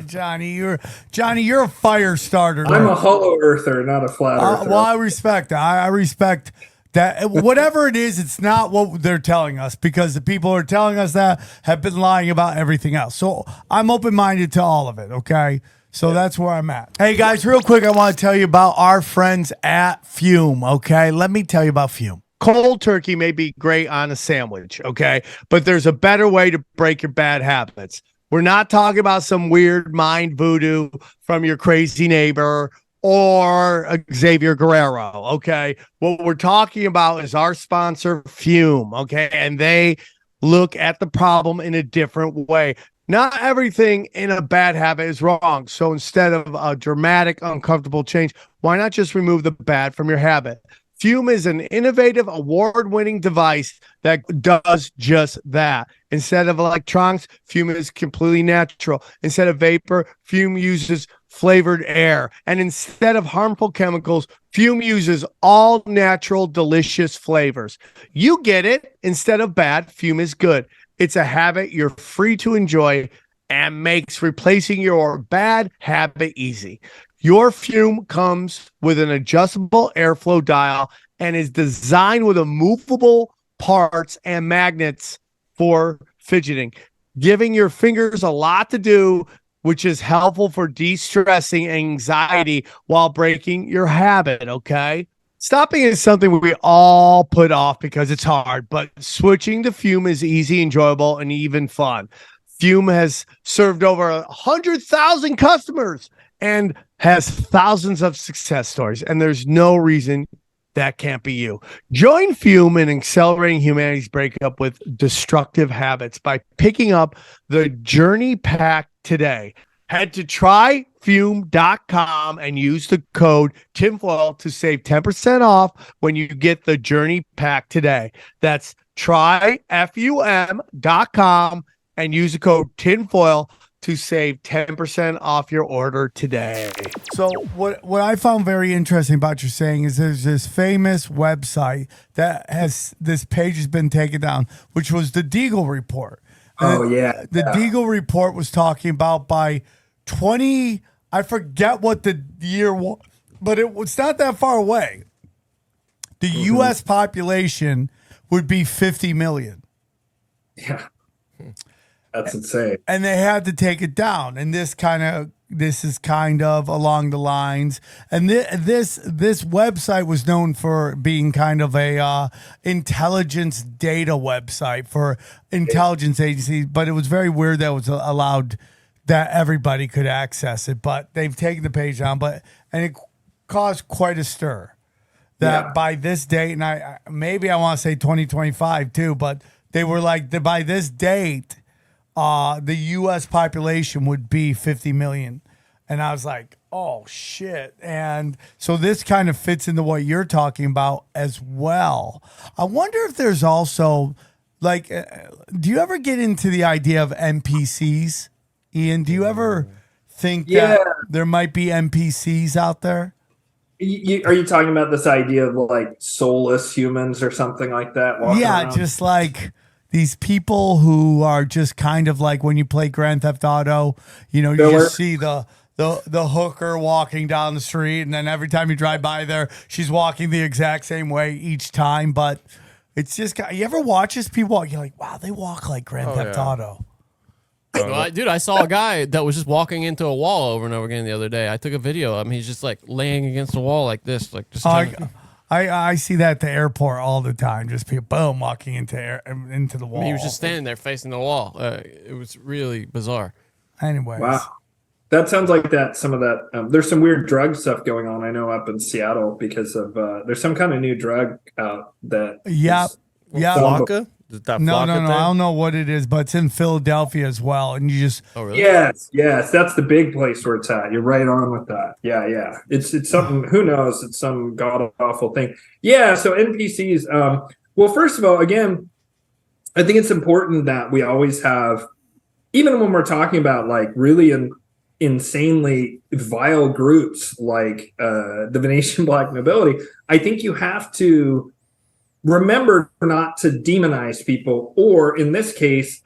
Johnny, you're a fire starter. I'm a hollow earther, not a flat earther. Well, I respect that. I respect that. Whatever it is, it's not what they're telling us, because the people who are telling us that have been lying about everything else. So I'm open-minded to all of it. Okay. So that's where I'm at. Hey guys, real quick, I want to tell you about our friends at Fume. Okay. Let me tell you about Fume. Cold turkey may be great on a sandwich, okay? But there's a better way to break your bad habits. We're not talking about some weird mind voodoo from your crazy neighbor or Xavier Guerrero, okay? What we're talking about is our sponsor, Fume, okay? And they look at the problem in a different way. Not everything in a bad habit is wrong. So instead of a dramatic, uncomfortable change, why not just remove the bad from your habit? Fume is an innovative, award-winning device that does just that. Instead of electronics, Fume is completely natural. Instead of vapor, Fume uses flavored air. And instead of harmful chemicals, Fume uses all natural, delicious flavors. You get it. Instead of bad, Fume is good. It's a habit you're free to enjoy and makes replacing your bad habit easy. Your Fume comes with an adjustable airflow dial and is designed with movable parts and magnets for fidgeting, giving your fingers a lot to do, which is helpful for de-stressing anxiety while breaking your habit, okay? Stopping is something we all put off because it's hard, but switching to Fume is easy, enjoyable, and even fun. Fume has served over 100,000 customers and has thousands of success stories, and there's no reason that can't be you. Join Fume in accelerating humanity's breakup with destructive habits by picking up the Journey Pack today. Head to tryfume.com and use the code tinfoil to save 10% off when you get the Journey Pack today. That's tryfum.com and use the code tinfoil to save 10% off your order today. So what I found very interesting about you saying is there's this famous website that this page has been taken down, which was the Deagle Report. Oh, yeah. The Deagle Report was talking about by 20, I forget what the year was, but it's not that far away. The U.S. population would be 50 million. Yeah. That's insane. And they had to take it down. And this is kind of along the lines. And this website was known for being kind of a intelligence data website for intelligence agencies. But it was very weird that it was allowed that everybody could access it, but they've taken the page down. And it caused quite a stir that by this date, and I want to say 2025 too, but they were like by this date, the U.S. population would be 50 million, and I was like, oh shit! And so this kind of fits into what you're talking about as well. I wonder if there's also like, do you ever get into the idea of NPCs? Ian, do you ever think that there might be NPCs out there? Are you talking about this idea of like soulless humans or something like that? Yeah, around? Just like these people who are just kind of like when you play Grand Theft Auto, you know, you just see the hooker walking down the street, and then every time you drive by there, she's walking the exact same way each time. But it's just, you ever watch this people walk? You're like, wow, they walk like Grand Theft Auto. Dude, I saw a guy that was just walking into a wall over and over again the other day. I took a video of him. He's just like laying against the wall like this, like just. I see that at the airport all the time. Just people, boom, walking into the wall. I mean, he was just standing there facing the wall. It was really bizarre. Anyways. Wow. That sounds like that. Some of that. There's some weird drug stuff going on. I know up in Seattle because of there's some kind of new drug out that. Yeah. Flocka? No. I don't know what it is, but it's in Philadelphia as well. And you just. Oh, really? Yes. That's the big place where it's at. You're right on with that. Yeah. It's something. Who knows? It's some god awful thing. Yeah. So NPCs. Well, first of all, again, I think it's important that we always have, even when we're talking about like really insanely vile groups like the Venetian Black Nobility, I think you have to remember not to demonize people, or in this case,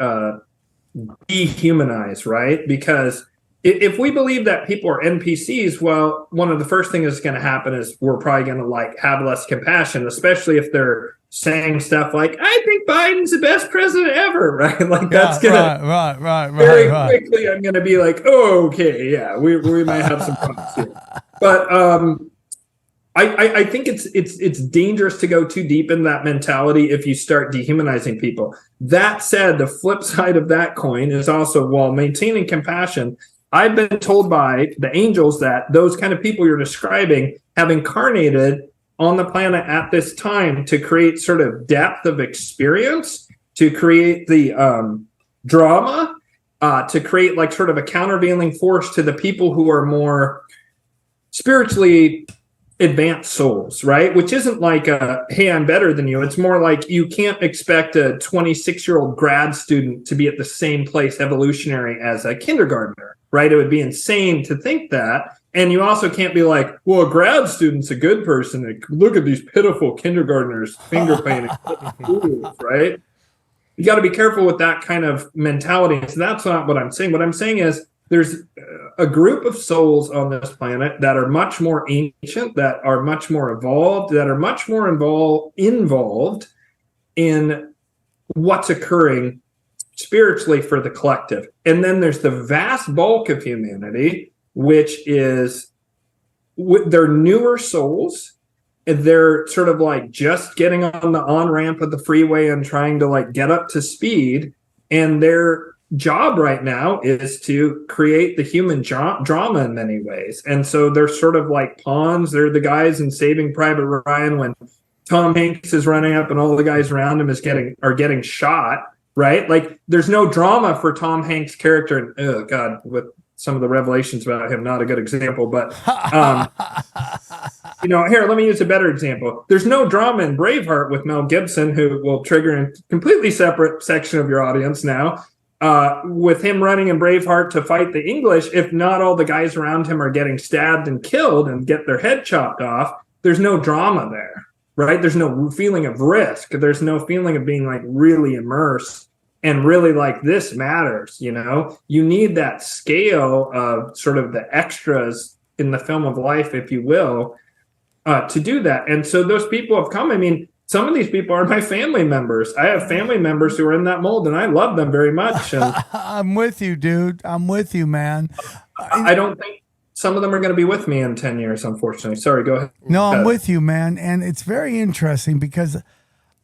dehumanize, right? Because if we believe that people are NPCs, well, one of the first things that's going to happen is we're probably going to like have less compassion, especially if they're saying stuff like, I think Biden's the best president ever, right? Like that's going to right. very quickly, I'm going to be like, oh, okay, yeah, we might have some problems here. But I think it's dangerous to go too deep in that mentality if you start dehumanizing people. That said, the flip side of that coin is also, while maintaining compassion, I've been told by the angels that those kind of people you're describing have incarnated on the planet at this time to create sort of depth of experience, to create the drama, to create like sort of a countervailing force to the people who are more spiritually advanced souls, right? Which isn't like hey, I'm better than you. It's more like you can't expect a 26-year-old grad student to be at the same place evolutionary as a kindergartner, right? It would be insane to think that. And you also can't be like, well, a grad student's a good person. Look at these pitiful kindergartners finger painting, right? You got to be careful with that kind of mentality. So that's not what I'm saying. What I'm saying is there's a group of souls on this planet that are much more ancient, that are much more evolved, that are much more involved in what's occurring spiritually for the collective. And then there's the vast bulk of humanity, which is they're newer souls. They're sort of like just getting on the on-ramp of the freeway and trying to like get up to speed. And their job right now is to create the human drama in many ways. And so they're sort of like pawns. They're the guys in Saving Private Ryan when Tom Hanks is running up and all the guys around him are getting shot, right? Like there's no drama for Tom Hanks' character. And oh God, with some of the revelations about him, not a good example, but here, let me use a better example. There's no drama in Braveheart with Mel Gibson, who will trigger a completely separate section of your audience now, with him running in Braveheart to fight the English. If not all the guys around him are getting stabbed and killed and get their head chopped off, there's no drama there, right? There's no feeling of risk. There's no feeling of being like really immersed and really like this matters, You need that scale of sort of the extras in the film of life, if you will, to do that. And so those people have come. I mean, some of these people are my family members. I have family members who are in that mold, and I love them very much. And I'm with you, dude. I'm with you, man. I don't think some of them are going to be with me in 10 years, unfortunately. Sorry, go ahead. No, I'm with you, man. And it's very interesting because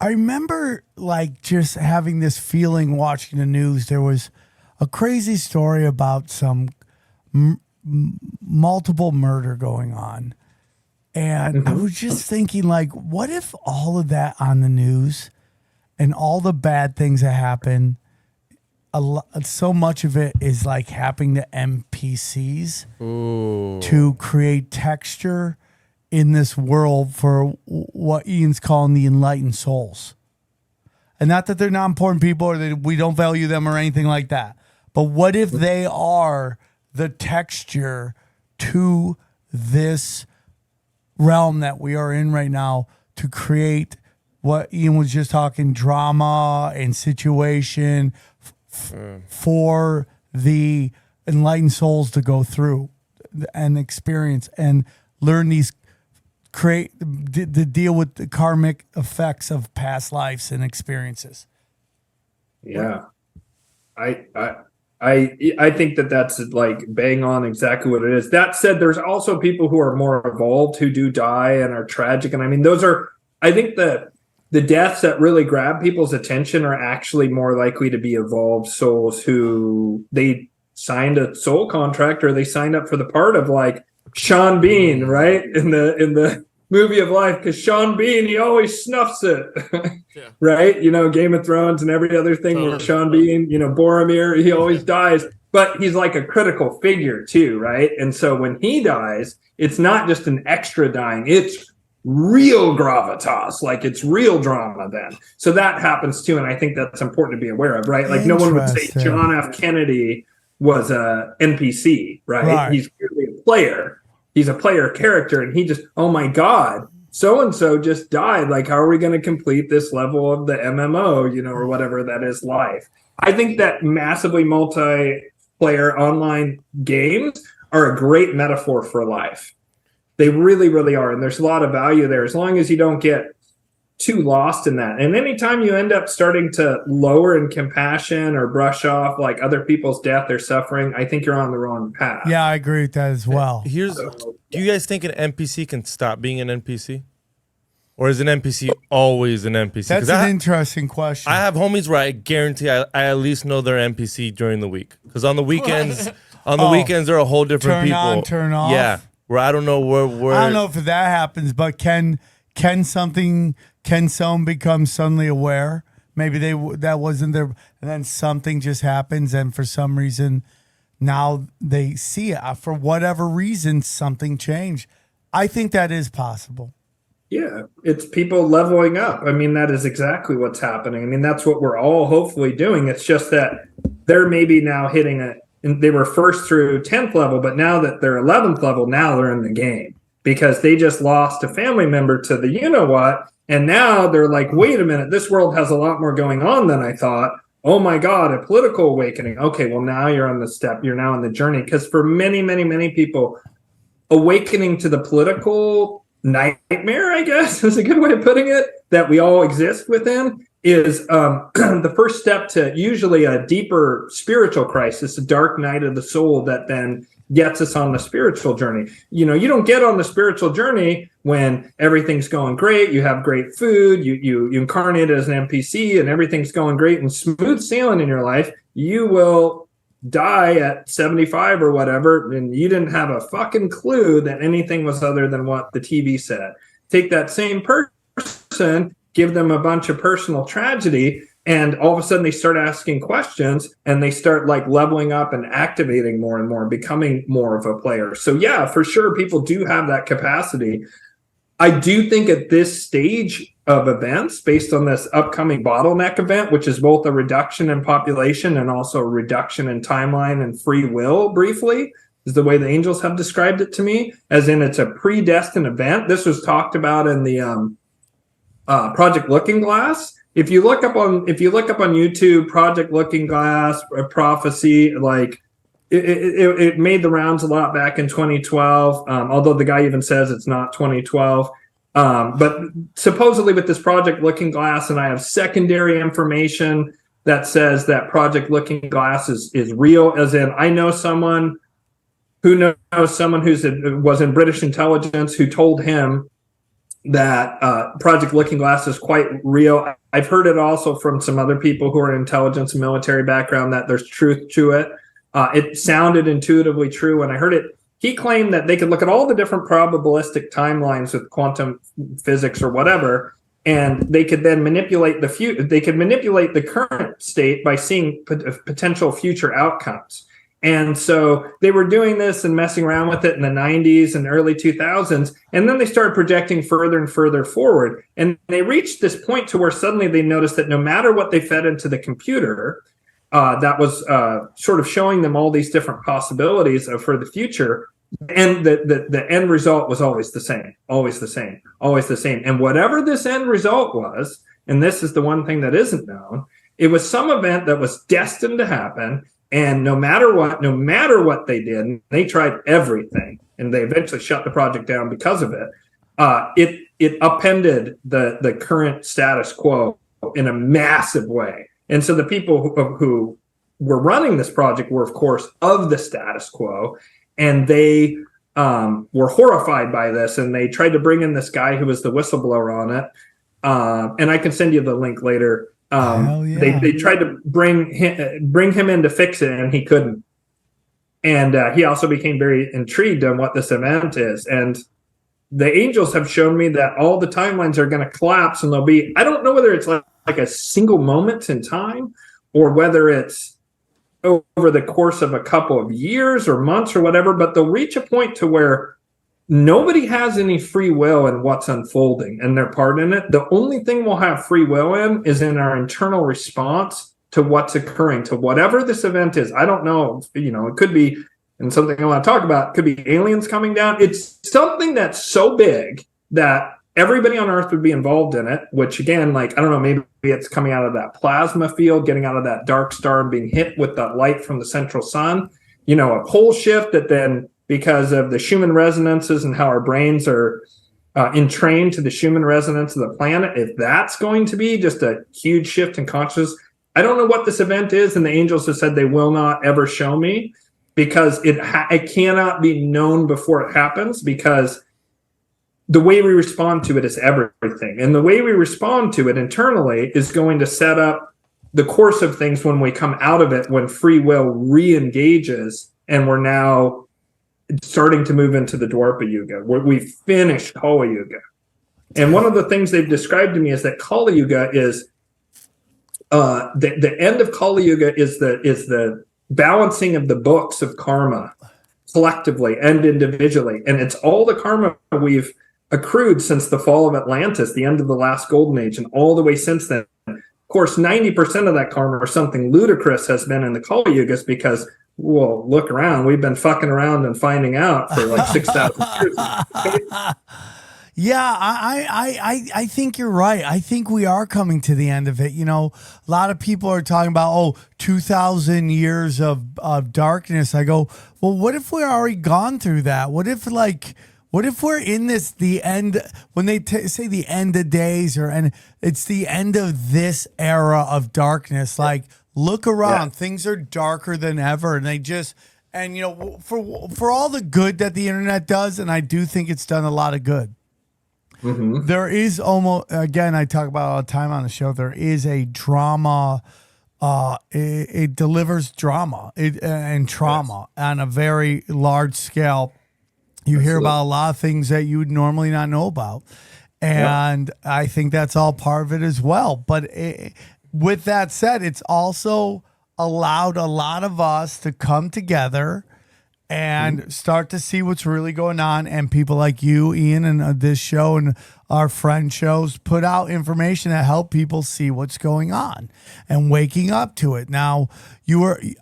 I remember like just having this feeling watching the news. There was a crazy story about some multiple murder going on. And I was just thinking, like, what if all of that on the news and all the bad things that happen, so much of it is like happening to NPCs to create texture in this world for what Ian's calling the enlightened souls. And not that they're not important people or that we don't value them or anything like that. But what if they are the texture to this realm that we are in right now to create what Ian was just talking, drama and situation for the enlightened souls to go through and experience and learn these, to deal with the karmic effects of past lives and experiences. Yeah. I think that's like bang on exactly what it is. That said, there's also people who are more evolved who do die and are tragic. And I mean, I think the deaths that really grab people's attention are actually more likely to be evolved souls who they signed a soul contract or they signed up for the part of, like Sean Bean, right? In the movie of life, because Sean Bean, he always snuffs it. Yeah. Right? Game of Thrones and every other thing where Sean Bean, Boromir, he always dies, but he's like a critical figure too, right? And so when he dies, it's not just an extra dying, it's real gravitas, like it's real drama then. So that happens too, and I think that's important to be aware of, right? Like no one would say John F. Kennedy was a NPC, right? He's clearly a player. He's a player character, and he just, oh my God, so-and-so just died. Like, how are we going to complete this level of the MMO, or whatever that is life? I think that massively multiplayer online games are a great metaphor for life. They really, really are. And there's a lot of value there as long as you don't get too lost in that. And anytime you end up starting to lower in compassion or brush off like other people's death or suffering, I think you're on the wrong path. Yeah, I agree with that as well. Do you guys think an NPC can stop being an NPC? Or is an NPC always an NPC? That's an interesting question. I have homies where I guarantee I at least know they're NPC during the week. Because on the weekends, weekends they're a whole different people. Turn on, turn off. Yeah. Where I don't know where I don't know if that happens, but can someone become suddenly aware? Maybe that wasn't there, and then something just happens, and for some reason now they see it. For whatever reason, something changed. I think that is possible. Yeah, it's people leveling up. I mean, that is exactly what's happening. I mean, that's what we're all hopefully doing. It's just that they're maybe now hitting it. And they were first through 10th level, but now that they're 11th level, now they're in the game because they just lost a family member to the you-know-what. And now they're like, wait a minute, this world has a lot more going on than I thought. Oh my God, a political awakening. Okay, well, now you're on the step. You're now on the journey. Because for many, many, many people, awakening to the political nightmare, I guess, is a good way of putting it, that we all exist within, is the first step to usually a deeper spiritual crisis, a dark night of the soul that then gets us on the spiritual journey. You don't get on the spiritual journey when everything's going great, you have great food, you incarnate as an NPC and everything's going great and smooth sailing in your life. You will die at 75 or whatever, and you didn't have a fucking clue that anything was other than what the TV said. Take that same person, give them a bunch of personal tragedy, and all of a sudden they start asking questions and they start like leveling up and activating more and more, becoming more of a player. So yeah, for sure, people do have that capacity. I do think at this stage of events, based on this upcoming bottleneck event, which is both a reduction in population and also a reduction in timeline and free will, briefly, is the way the angels have described it to me, as in it's a predestined event. This was talked about in the Project Looking Glass. If you look up on YouTube, Project Looking Glass, a prophecy, like it made the rounds a lot back in 2012. Although the guy even says it's not 2012. But supposedly with this Project Looking Glass, and I have secondary information that says that Project Looking Glass is real, as in I know someone who knows someone was in British intelligence who told him that Project Looking Glass is quite real. I've heard it also from some other people who are intelligence and military background that there's truth to it. It sounded intuitively true when I heard it. He claimed that they could look at all the different probabilistic timelines with quantum physics or whatever, and they could then manipulate the future. They could manipulate the current state by seeing potential future outcomes. And so they were doing this and messing around with it in the 90s and early 2000s. And then they started projecting further and further forward. And they reached this point to where suddenly they noticed that no matter what they fed into the computer, that was sort of showing them all these different possibilities for the future. And the end result was always the same, always the same, always the same. And whatever this end result was, and this is the one thing that isn't known, it was some event that was destined to happen. And no matter what they did, and they tried everything, and they eventually shut the project down because of it. It upended the current status quo in a massive way. And so the people who were running this project were, of course, of the status quo, and they were horrified by this. And they tried to bring in this guy who was the whistleblower on it. And I can send you the link later. They tried to bring him in to fix it, and he couldn't. And he also became very intrigued on what this event is. And the angels have shown me that all the timelines are going to collapse, and there'll be, I don't know whether it's like a single moment in time or whether it's over the course of a couple of years or months or whatever, but they'll reach a point to where nobody has any free will in what's unfolding and their part in it. The only thing we'll have free will in is in our internal response to what's occurring, to whatever this event is. I don't know, it could be, and something I want to talk about, could be aliens coming down. It's something that's so big that everybody on Earth would be involved in it, which again, I don't know, maybe it's coming out of that plasma field, getting out of that dark star and being hit with that light from the central sun, a pole shift that then, because of the Schumann resonances and how our brains are entrained to the Schumann resonance of the planet, if that's going to be just a huge shift in consciousness, I don't know what this event is, and the angels have said they will not ever show me because it cannot be known before it happens, because the way we respond to it is everything. And the way we respond to it internally is going to set up the course of things when we come out of it, when free will re-engages, and we're now starting to move into the Dwarpa Yuga, where we've finished Kali Yuga. And one of the things they've described to me is that Kali Yuga is the end of Kali Yuga is the balancing of the books of karma collectively and individually. And it's all the karma we've accrued since the fall of Atlantis, the end of the last golden age, and all the way since then. Of course, 90% of that karma or something ludicrous has been in the Kali Yugas because, well, look around. We've been fucking around and finding out for 6,000 years. Yeah, I think you're right. I think we are coming to the end of it. A lot of people are talking about, 2,000 years of darkness. I go, well, what if we're already gone through that? What if we're in the end, when they say the end of days, and it's the end of this era of darkness, look around, things are darker than ever. And for all the good that the internet does, and I do think it's done a lot of good. Mm-hmm. There is almost, again, I talk about all the time on the show, there is a drama. It delivers drama and trauma on a very large scale. You hear about a lot of things that you would normally not know about. And I think that's all part of it as well. But with that said, it's also allowed a lot of us to come together and start to see what's really going on. And people like you, Ian, and this show and our friend shows put out information that help people see what's going on and waking up to it. Now,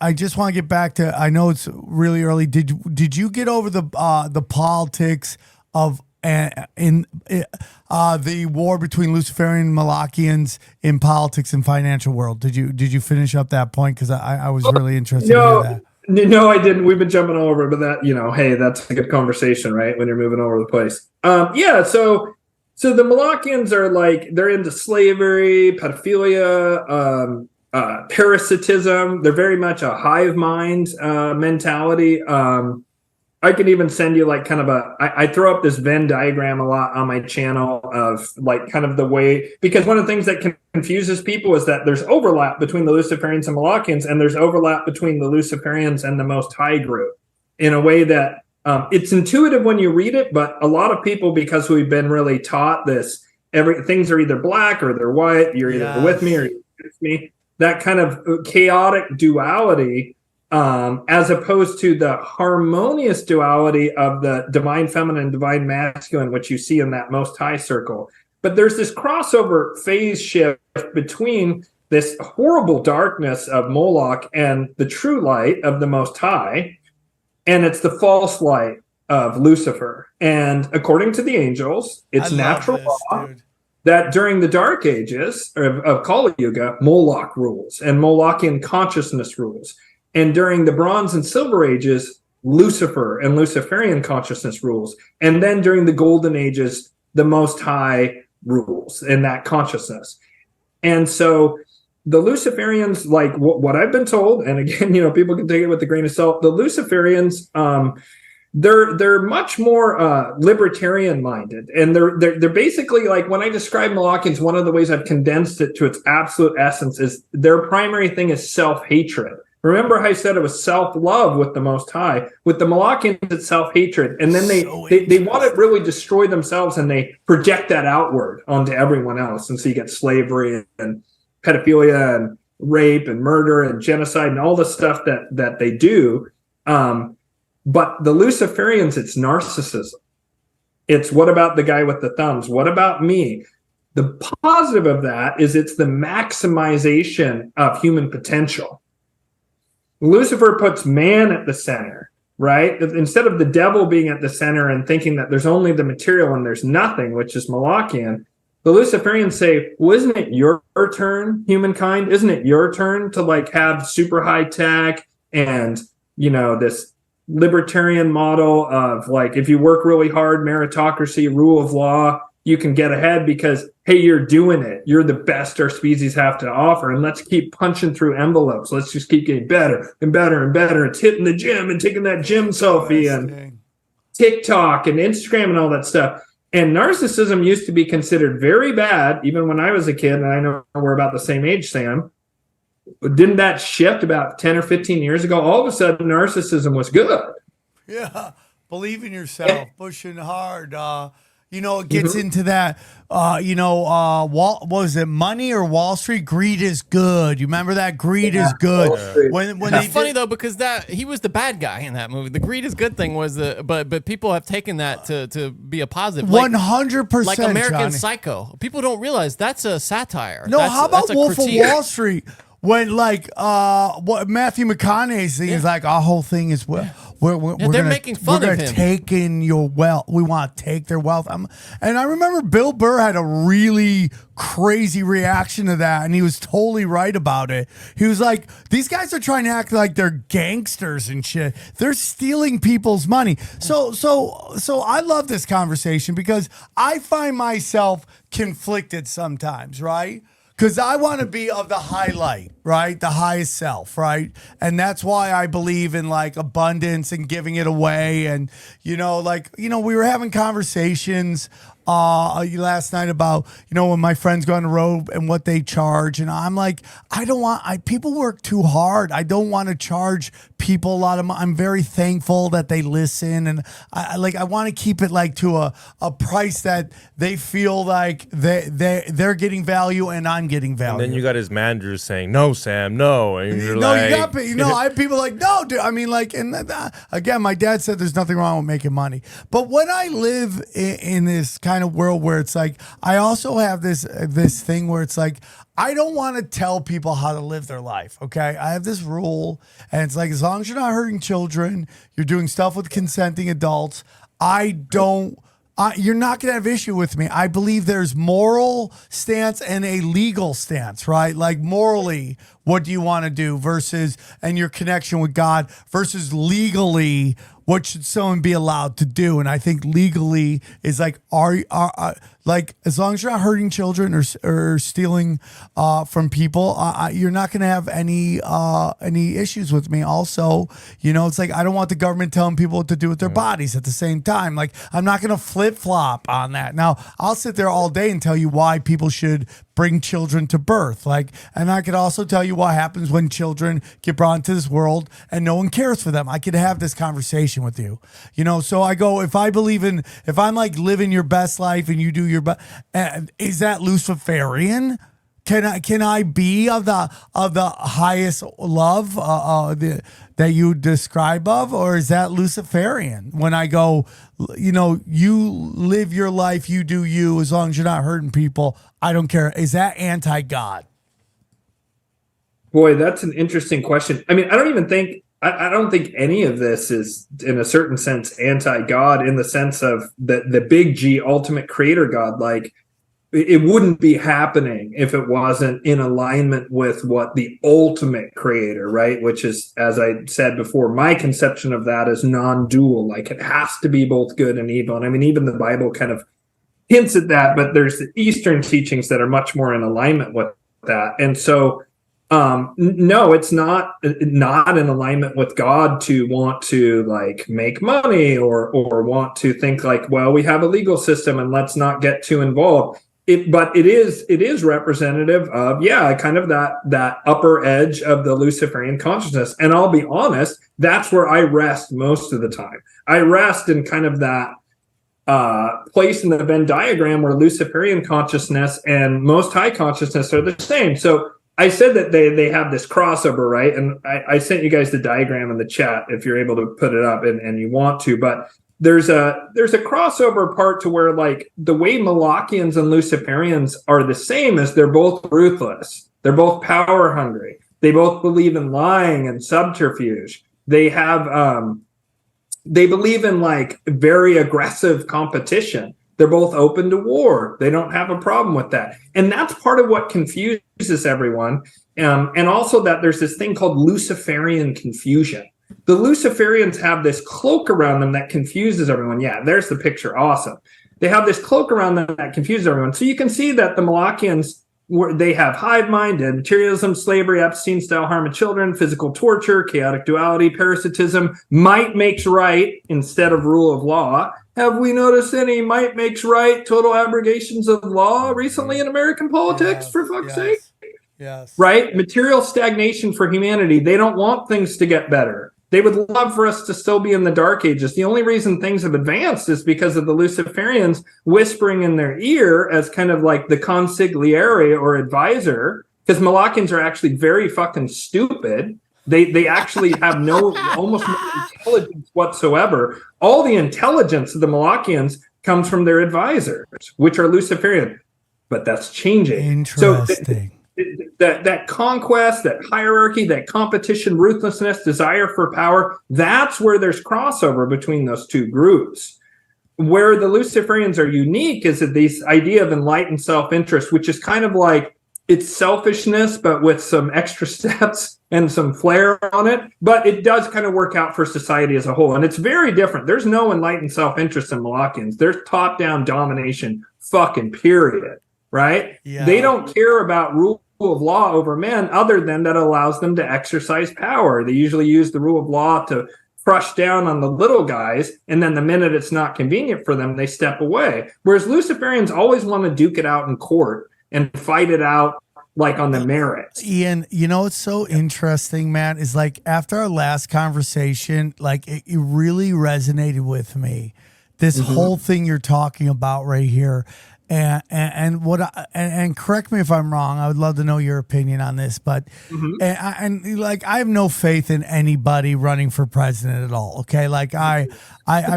I just want to get back to, I know it's really early. Did you get over the politics of in the war between Luciferian and Molochians in politics and financial world? Did you finish up that point? Because I was really interested in that. No, I didn't. We've been jumping all over, but that, hey, that's a good conversation, right? When you're moving all over the place. So the Molochians are they're into slavery, pedophilia, parasitism. They're very much a hive mind mentality. I could even send you like kind of I throw up this Venn diagram a lot on my channel of like kind of the way, because one of the things that confuses people is that there's overlap between the Luciferians and Molochians, and there's overlap between the Luciferians and the Most High group in a way that it's intuitive when you read it, but a lot of people, because we've been really taught this, things are either black or they're white, you're either with me or you're against me, that kind of chaotic duality, as opposed to the harmonious duality of the divine feminine and divine masculine, which you see in that Most High circle. But there's this crossover phase shift between this horrible darkness of Moloch and the true light of the Most High, and it's the false light of Lucifer. And according to the angels, it's natural law that during the Dark Ages of Kali Yuga, Moloch rules and Molochian consciousness rules. And during the Bronze and Silver Ages, Lucifer and Luciferian consciousness rules. And then during the Golden Ages, the Most High rules in that consciousness. And so the Luciferians, like what I've been told, and again, people can take it with a grain of salt, the Luciferians, they're much more libertarian minded, and they're basically like, when I describe Molochians, one of the ways I've condensed it to its absolute essence is their primary thing is self-hatred. Remember how I said it was self-love with the Most High? With the Molochians, it's self-hatred. And then they want to really destroy themselves, and they project that outward onto everyone else. And so you get slavery and pedophilia and rape and murder and genocide and all the stuff that they do. But the Luciferians, it's narcissism. It's what about the guy with the thumbs? What about me? The positive of that is it's the maximization of human potential. Lucifer puts man at the center, right? Instead of the devil being at the center and thinking that there's only the material and there's nothing, which is Molochian, the Luciferians say, well, isn't it your turn, humankind? Isn't it your turn to like have super high tech and, this libertarian model of like, if you work really hard, meritocracy, rule of law, you can get ahead because, hey, you're doing it. You're the best our species have to offer. And let's keep punching through envelopes. Let's just keep getting better and better and better. It's hitting the gym and taking that gym selfie and TikTok and Instagram and all that stuff. And narcissism used to be considered very bad, even when I was a kid. And I know we're about the same age, Sam. Didn't that shift about 10 or 15 years ago? All of a sudden, narcissism was good. Yeah. Believe in yourself, pushing hard. It gets into that, what was it, Money or Wall Street? Greed is good. You remember that? Greed is good. When That's funny though, because he was the bad guy in that movie. The greed is good thing was but people have taken that to be a positive. 100%. Like American Johnny. Psycho. People don't realize that's a satire. No, how about Wolf of critique. Wall Street? When what Matthew McConaughey's thing is like, our whole thing is we're making fun of him. Taking your wealth. We want to take their wealth. And I remember Bill Burr had a really crazy reaction to that, and he was totally right about it. He was like, these guys are trying to act like they're gangsters and shit. They're stealing people's money. So I love this conversation because I find myself conflicted sometimes, right? Because I want to be of the highlight, right? The highest self, right? And that's why I believe in like abundance and giving it away. And, we were having conversations last night about, when my friends go on the road and what they charge. And I'm like, people work too hard. I don't want to charge people a lot of money. I'm very thankful that they listen. And I want to keep it like to a price that they feel like they're getting value and I'm getting value. And then you got his managers saying, no, Sam, no. And you're I have people like, no, dude. I mean, like, and again, my dad said there's nothing wrong with making money. But when I live in this kind of world where it's like, I also have this thing where it's like, I don't want to tell people how to live their life, okay? I have this rule, and it's like, as long as you're not hurting children, you're doing stuff with consenting adults, you're not going to have issue with me. I believe there's moral stance and a legal stance, right? Like morally, what do you want to do versus, and your connection with God versus legally, what should someone be allowed to do? And I think legally is like, Like, as long as you're not hurting children or stealing from people, you're not going to have any issues with me. Also, you know, it's like I don't want the government telling people what to do with their bodies at the same time. Like, I'm not going to flip flop on that. Now, I'll sit there all day and tell you why people should bring children to birth. Like, and I could also tell you what happens when children get brought into this world and no one cares for them. I could have this conversation with you, you know? So I go, if I'm like living your best life and you do your best, is that Luciferian? Can I be of the highest love that you describe of, or is that Luciferian? When I go, you know, you live your life, you do you, as long as you're not hurting people, I don't care. Is that anti-God? Boy, that's an interesting question. I mean, I don't think any of this is, in a certain sense, anti-God, in the sense of the big G, ultimate creator God. Like, it wouldn't be happening if it wasn't in alignment with what the ultimate creator, right? Which is, as I said before, my conception of that is non-dual. Like, it has to be both good and evil. And I mean, even the Bible kind of hints at that, but there's the Eastern teachings that are much more in alignment with that. And so, no, it's not in alignment with God to want to like make money or want to think like, well, we have a legal system and let's not get too involved. But it is representative of, kind of that upper edge of the Luciferian consciousness. And I'll be honest, that's where I rest most of the time. I rest in kind of that place in the Venn diagram where Luciferian consciousness and Most High consciousness are the same. So I said that they have this crossover, right? And I sent you guys the diagram in the chat if you're able to put it up and you want to. But there's a crossover part to where, like, the way Molochians and Luciferians are the same is they're both ruthless. They're both power hungry. They both believe in lying and subterfuge. They have they believe in like very aggressive competition. They're both open to war. They don't have a problem with that. And that's part of what confuses everyone. And also that there's this thing called Luciferian confusion. The Luciferians have this cloak around them that confuses everyone. Yeah, there's the picture. Awesome. They have this cloak around them that confuses everyone. So you can see that the Molochians, they have hive mind and materialism, slavery, Epstein-style harm of children, physical torture, chaotic duality, parasitism, might makes right instead of rule of law. Have we noticed any might makes right, total abrogations of law recently in American politics, for fuck's sake? Yes. Right? Material stagnation for humanity. They don't want things to get better. They would love for us to still be in the dark ages. The only reason things have advanced is because of the Luciferians whispering in their ear as kind of like the consigliere or advisor, because Molochians are actually very fucking stupid. They actually have almost no intelligence whatsoever. All the intelligence of the Molochians comes from their advisors, which are Luciferian. But that's changing. Interesting. So that conquest, that hierarchy, that competition, ruthlessness, desire for power, that's where there's crossover between those two groups. Where the Luciferians are unique is that this idea of enlightened self-interest, which is kind of like, it's selfishness, but with some extra steps and some flair on it. But it does kind of work out for society as a whole. And it's very different. There's no enlightened self-interest in Molochians. There's top-down domination, fucking period. Right? Yeah. They don't care about rule of law over men other than that allows them to exercise power. They usually use the rule of law to crush down on the little guys, and then the minute it's not convenient for them, they step away. Whereas Luciferians always want to duke it out in court and fight it out like on the merits. Ian, you know what's so interesting, man, is like after our last conversation, like it really resonated with me. This whole thing you're talking about right here. And correct me if I'm wrong. I would love to know your opinion on this, but and like I have no faith in anybody running for president at all. Okay, like I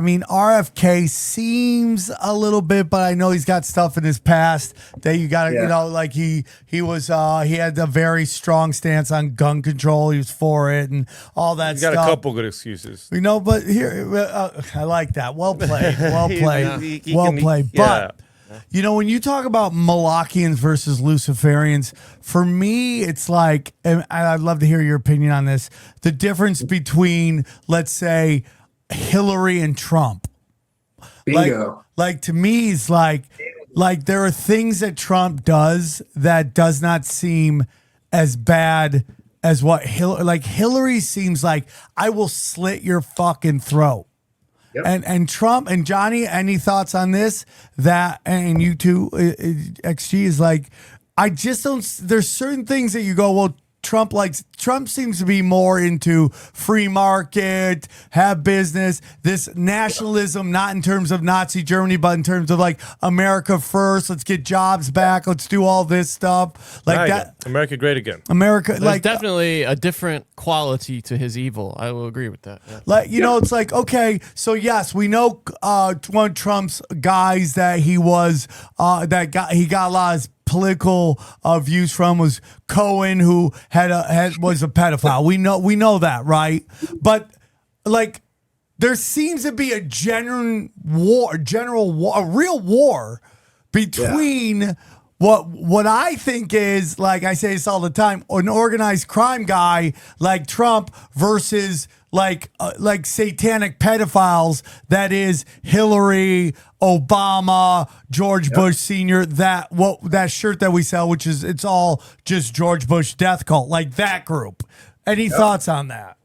mean RFK seems a little bit, but I know he's got stuff in his past that you got to you know, like he had a very strong stance on gun control. He was for it and all that. He's got a couple good excuses, you know. But here, I like that. Well played. Well played. Well played. But. You know, when you talk about Molochians versus Luciferians, for me, it's like, and I'd love to hear your opinion on this, the difference between, let's say, Hillary and Trump. Bingo. Like to me, it's like, like there are things that Trump does that does not seem as bad as what Hillary seems like, I will slit your fucking throat. Yep. And Trump and Johnny, any thoughts on this? That, and you too, XG, is like, I just don't, there's certain things that you go, well, Trump seems to be more into free market, have business, this nationalism, not in terms of Nazi Germany, but in terms of like America first. Let's get jobs back. Let's do all this stuff like that. America great again. America, There's like definitely a different quality to his evil. I will agree with that. Yeah. Like, you know, it's like, okay, so yes, we know one of Trump's guys that he was he got a lot of political views from was Cohen, who was a pedophile. We know that, right? But like, there seems to be a general war, a real war between what I think is, like I say this all the time, an organized crime guy like Trump versus like satanic pedophiles, that is Hillary, Obama, George Bush Sr., that shirt that we sell, which is, it's all just George Bush death cult, like that group. Any thoughts on that?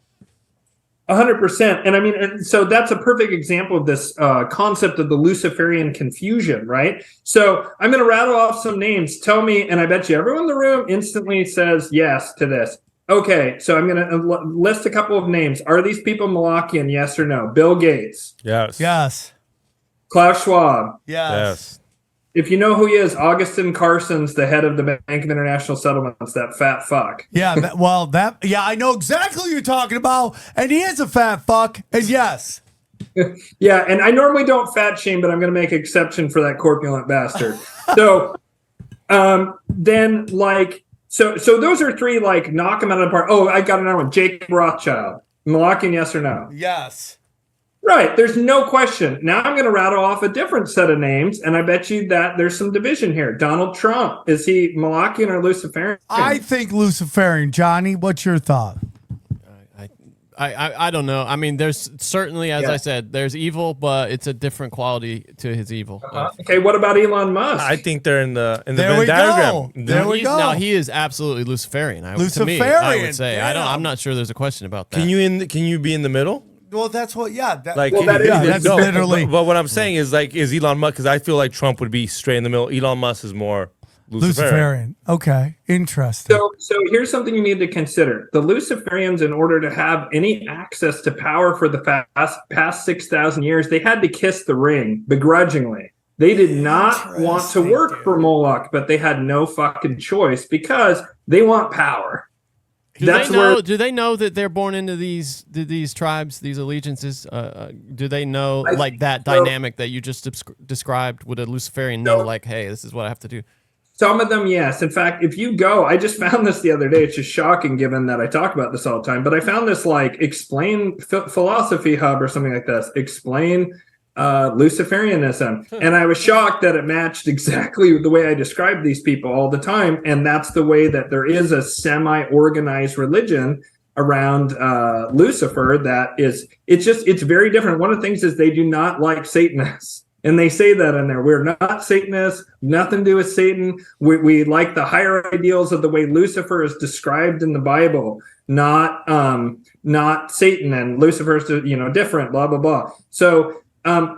100%. And I mean, and so that's a perfect example of this concept of the Luciferian confusion, right? So I'm going to rattle off some names. Tell me, and I bet you everyone in the room instantly says yes to this. Okay, so I'm going to list a couple of names. Are these people Molochian, yes or no? Bill Gates. Yes. Yes. Klaus Schwab. Yes. If you know who he is, Augustin Carson's the head of the Bank of International Settlements, that fat fuck. Yeah, I know exactly what you're talking about, and he is a fat fuck, and yes. Yeah, and I normally don't fat shame, but I'm going to make an exception for that corpulent bastard. So then, like... So those are three, like, knock them out of the park. Oh, I got another one. Jacob Rothschild. Molochian, yes or no? Yes. Right. There's no question. Now I'm going to rattle off a different set of names, and I bet you that there's some division here. Donald Trump. Is he Molochian or Luciferian? I think Luciferian. Johnny, what's your thought? I don't know. I mean, there's certainly, as I said, there's evil, but it's a different quality to his evil. Okay, what about Elon Musk? I think they're in the There Venn we diagram. go. There we go. Now he is absolutely Luciferian. To me, I Luciferian, would say. damn. I'm not sure there's a question about that. Can you be in the middle? Well, that's what. Yeah. That's literally. But what I'm saying is, like, is Elon Musk? Because I feel like Trump would be straight in the middle. Elon Musk is more Luciferian. Okay, interesting. So here's something you need to consider. The Luciferians, in order to have any access to power for the past 6,000 years, they had to kiss the ring begrudgingly. They did not want to work for Moloch, but they had no fucking choice because they want power. Do they know that they're born into these tribes, these allegiances? Do they know that dynamic that you just described? Would a Luciferian know, like, hey, this is what I have to do? Some of them, yes. In fact, if you go, I just found this the other day. It's just shocking given that I talk about this all the time. But I found this, like, explain philosophy hub or something like this. Explain Luciferianism. And I was shocked that it matched exactly the way I describe these people all the time. And that's the way that there is a semi-organized religion around Lucifer that is, it's very different. One of the things is they do not like Satanists. And they say that in there. We're not Satanists, nothing to do with Satan. We like the higher ideals of the way Lucifer is described in the Bible, not Satan, and Lucifer is, different, blah, blah, blah. So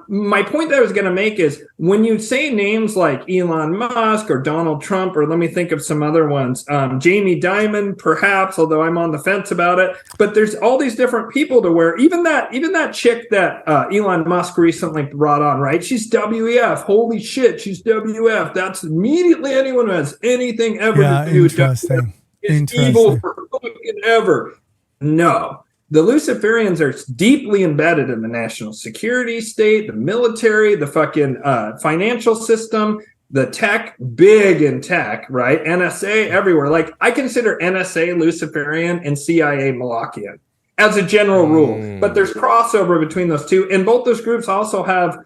my point that I was going to make is when you say names like Elon Musk or Donald Trump, or let me think of some other ones, Jamie Dimon, perhaps, although I'm on the fence about it, but there's all these different people to where even that chick that Elon Musk recently brought on, right? She's WEF. Holy shit, she's WEF. That's immediately anyone who has anything ever to do with WEF is evil for fucking ever. No. The Luciferians are deeply embedded in the national security state, the military, the fucking financial system, the tech, big in tech, right? NSA everywhere. Like, I consider NSA Luciferian and CIA Molochian as a general rule. But there's crossover between those two. And both those groups also have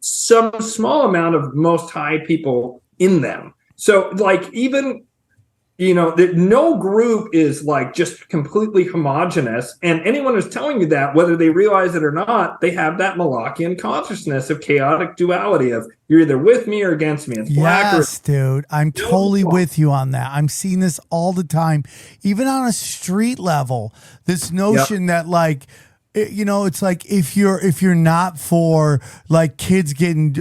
some small amount of Most High people in them. So, like, even that no group is like just completely homogenous, and anyone who's telling you that, whether they realize it or not, they have that Molochian consciousness of chaotic duality of you're either with me or against me. It's black Yes, dude. I'm totally with you on that. I'm seeing this all the time, even on a street level. This notion that like, it's like if you're not for like kids getting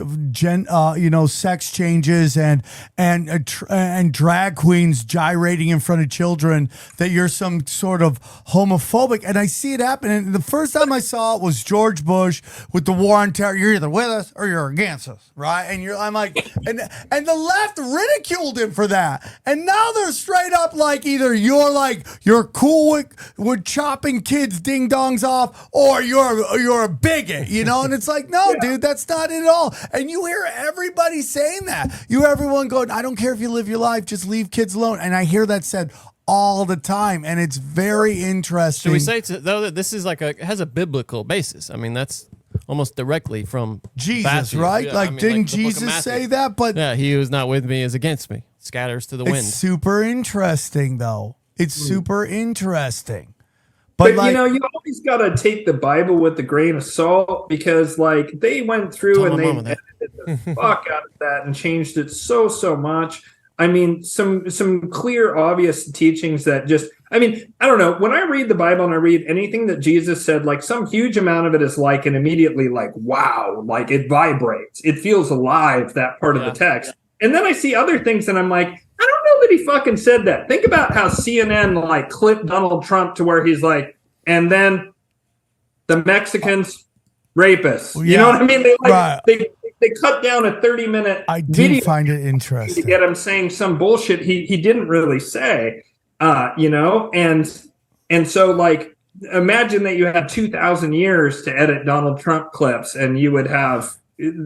sex changes and drag queens gyrating in front of children, that you're some sort of homophobic. And I see it happen. And the first time I saw it was George Bush with the war on terror. You're either with us or you're against us, right? And I'm like, and the left ridiculed him for that. And now they're straight up like either you're cool with chopping kids' ding dongs off, or you're a bigot, and it's like, no, dude, that's not it at all. And you hear everybody saying that. You hear everyone going, I don't care if you live your life, just leave kids alone. And I hear that said all the time, and it's very interesting. Should we say though that this is it has a biblical basis? I mean, that's almost directly from Jesus, Matthew. right? Yeah, didn't Jesus say that? But yeah, he who is not with me is against me, scatters to the wind. It's super interesting, though. It's super interesting. But you always got to take the Bible with a grain of salt, because they went through and they edited the fuck out of that and changed it so much. I mean, some clear, obvious teachings that I don't know. When I read the Bible and I read anything that Jesus said, some huge amount of it is and immediately wow, it vibrates. It feels alive, that part of the text. And then I see other things and I'm like, I don't know that he fucking said that. Think about how CNN clipped Donald Trump to where he's like, and then the Mexicans rapists. You know what I mean? They cut down a 30-minute I do video find it interesting to get him saying some bullshit he didn't really say. And so imagine that you had 2,000 years to edit Donald Trump clips, and you would have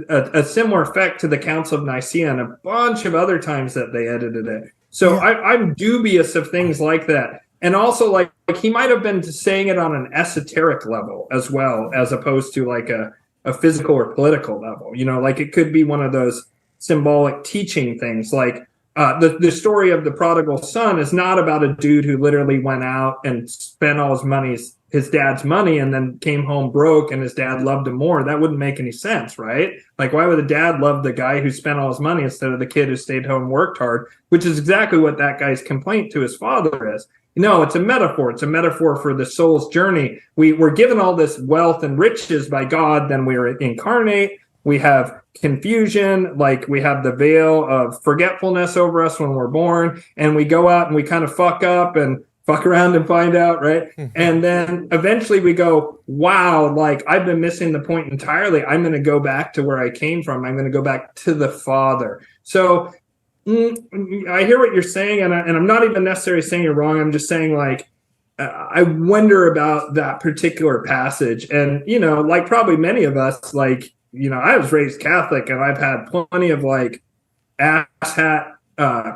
a similar effect to the Council of Nicaea and a bunch of other times that they edited it. So I'm dubious of things like that. And also he might have been saying it on an esoteric level as well, as opposed to a physical or political level. It could be one of those symbolic teaching things. The story of the prodigal son is not about a dude who literally went out and spent all his dad's money and then came home broke and his dad loved him more. That wouldn't make any sense, right? Why would the dad love the guy who spent all his money instead of the kid who stayed home and worked hard, which is exactly what that guy's complaint to his father is. No, it's a metaphor. It's a metaphor for the soul's journey. We're given all this wealth and riches by God, then we're incarnate. We have confusion, we have the veil of forgetfulness over us when we're born, and we go out and we kind of fuck up and fuck around and find out, right? And then eventually we go, wow, I've been missing the point entirely. I'm going to go back to where I came from. I'm going to go back to the Father. So I hear what you're saying, and I'm not even necessarily saying you're wrong. I'm just saying, I wonder about that particular passage. And, probably many of us, I was raised Catholic, and I've had plenty of, asshat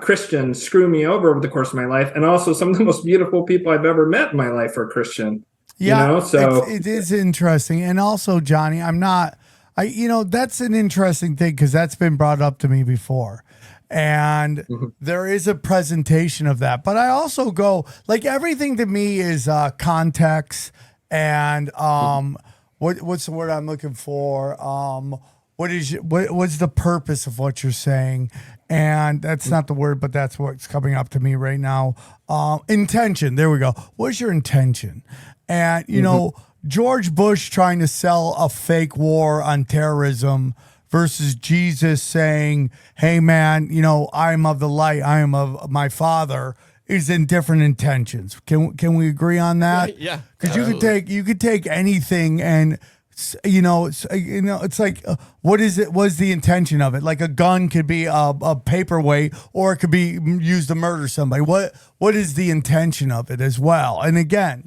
Christians screw me over the course of my life. And also some of the most beautiful people I've ever met in my life are Christian. Yeah, so it is interesting. And also, Johnny, that's an interesting thing, because that's been brought up to me before. And there is a presentation of that, but I also go everything to me is context and what's the word I'm looking for? What's the purpose of what you're saying? And that's not the word, but that's what's coming up to me right now. Intention. There we go. What's your intention? And George Bush trying to sell a fake war on terrorism versus Jesus saying, hey, man, I am of the light. I am of my Father, is in different intentions. Can we agree on that? Yeah. Because you could take anything and, it's what is it? What's the intention of it? A gun could be a paperweight, or it could be used to murder somebody. What is the intention of it as well? And again,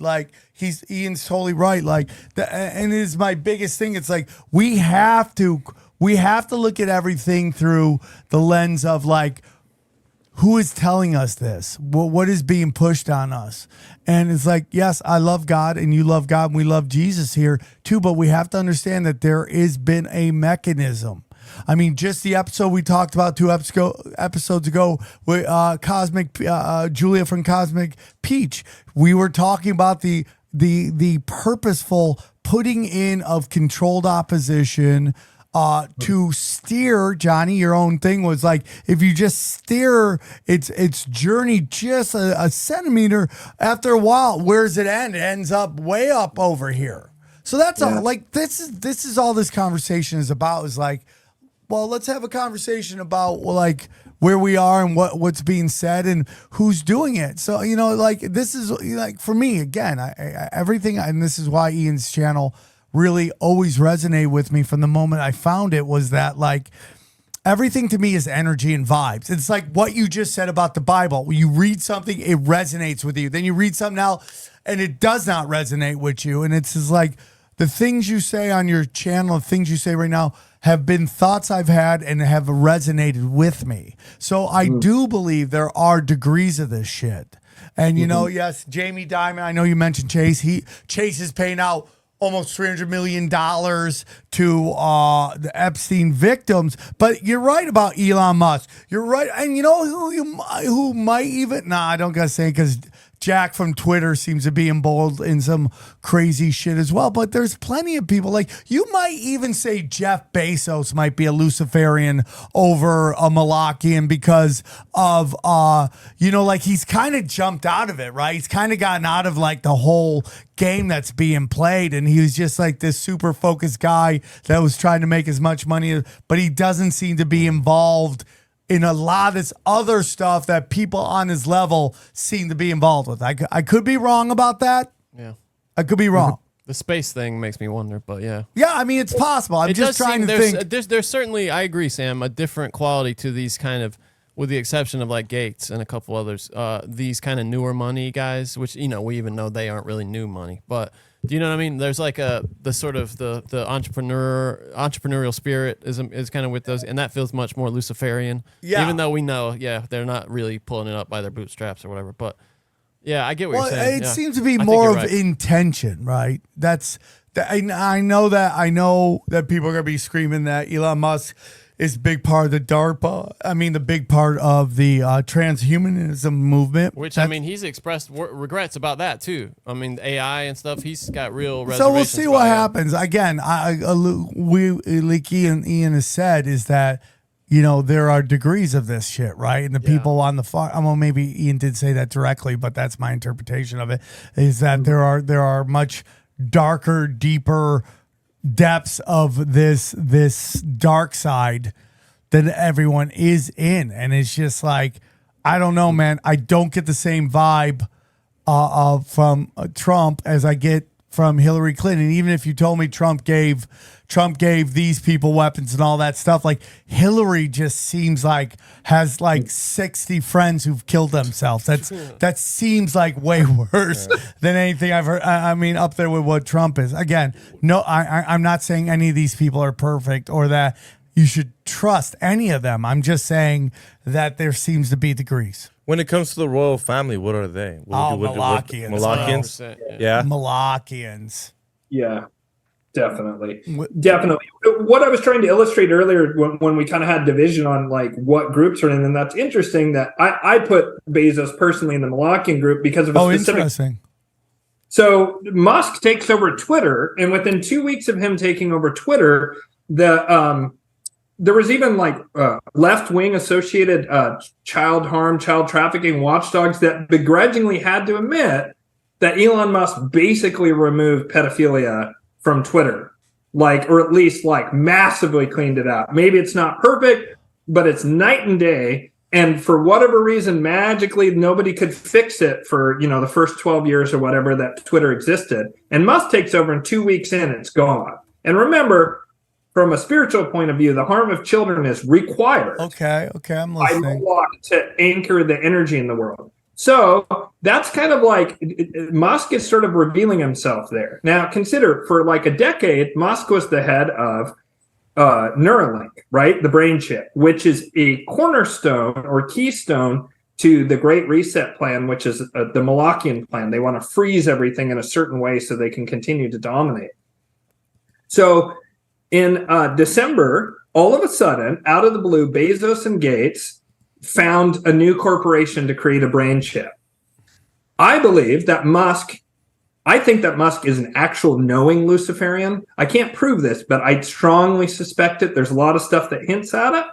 Ian's totally right. And it is my biggest thing. It's we have to look at everything through the lens of who is telling us this? What is being pushed on us? And it's yes, I love God and you love God and we love Jesus here too, but we have to understand that there has been a mechanism. I mean, just the episode we talked about 2 episodes ago with Cosmic Julia from Cosmic Peach. We were talking about the purposeful putting in of controlled opposition to steer. Johnny, your own thing was like, if you just steer its journey just a centimeter, after a while, where does it end? It ends up way up over here. So that's all. Like this is all this conversation is about. Is like, well, let's have a conversation about like where we are and what's being said and who's doing it. So, you know, like this is like for me, again, everything, and this is why Ian's channel really always resonated with me from the moment I found it, was that like everything to me is energy and vibes. It's like what you just said about the Bible. When you read something, it resonates with you. Then you read something else and it does not resonate with you. And it's just like the things you say on your channel, the things you say right now have been thoughts I've had and have resonated with me. So I do believe there are degrees of this shit. And, you know, yes, Jamie Dimon, I know you mentioned Chase. Chase is paying out almost $300 million to the Epstein victims. But you're right about Elon Musk. You're right. And you know who might even, I don't got to say, because Jack from Twitter seems to be embroiled in some crazy shit as well. But there's plenty of people, like you might even say Jeff Bezos might be a Luciferian over a Molochian because of, you know, like he's kind of jumped out of it, right? He's kind of gotten out of like the whole game that's being played. And he was just like this super focused guy that was trying to make as much money, but he doesn't seem to be involved in a lot of this other stuff that people on his level seem to be involved with. I could be wrong about that. Yeah. I could be wrong. The space thing makes me wonder, but yeah. Yeah, I mean, it's possible. I'm just trying to think. There's certainly, I agree, Sam, a different quality to these kind of, with the exception of like Gates and a couple others, these kind of newer money guys, which, you know, we even know they aren't really new money, but do you know what I mean? There's like the sort of the entrepreneurial spirit is kind of with those, and that feels much more Luciferian. Yeah. Even though we know, they're not really pulling it up by their bootstraps or whatever. But yeah, I get what you're saying. It seems to be more of intention, right? I know that people are gonna be screaming that Elon Musk is a big part of the DARPA. I mean, the big part of the transhumanism movement. Which, I mean, he's expressed regrets about that, too. I mean, AI and stuff, he's got real reservations. So we'll see what happens. Again, like Ian has said, is that, you know, there are degrees of this shit, right? And the people on the far, well, maybe Ian did say that directly, but that's my interpretation of it, is that there are much darker, deeper depths of this dark side that everyone is in. And it's just like, I don't know, man. I don't get the same vibe from Trump as I get from Hillary Clinton. Even if you told me Trump gave these people weapons and all that stuff, like Hillary just seems like has like 60 friends who've killed themselves. That seems like way worse than anything I've heard. I mean, up there with what Trump is. Again, no, I'm not saying any of these people are perfect or that you should trust any of them. I'm just saying that there seems to be degrees. When it comes to the royal family, what are they? Molochians. Molochians? Yeah. Molochians. Yeah, definitely. What I was trying to illustrate earlier when we kind of had division on like what groups are in, and that's interesting that I put Bezos personally in the Molochian group because of a specific... interesting. So Musk takes over Twitter, and within 2 weeks of him taking over Twitter, there was even like left-wing associated child harm, child trafficking watchdogs that begrudgingly had to admit that Elon Musk basically removed pedophilia from Twitter, like, or at least like massively cleaned it out. Maybe it's not perfect, but it's night and day. And for whatever reason, magically, nobody could fix it for, you know, the first 12 years or whatever that Twitter existed. And Musk takes over, and 2 weeks in, it's gone. And remember, from a spiritual point of view, the harm of children is required. Okay, I'm listening. By law to anchor the energy in the world. So that's kind of like Musk is sort of revealing himself there. Now, consider for like a decade, Musk was the head of Neuralink, right? The brain chip, which is a cornerstone or keystone to the Great Reset plan, which is the Molochian plan. They want to freeze everything in a certain way so they can continue to dominate. So in December all of a sudden, out of the blue, Bezos and Gates found a new corporation to create a brain chip. I think that Musk is an actual knowing Luciferian. I can't prove this, but I strongly suspect it. There's a lot of stuff that hints at it.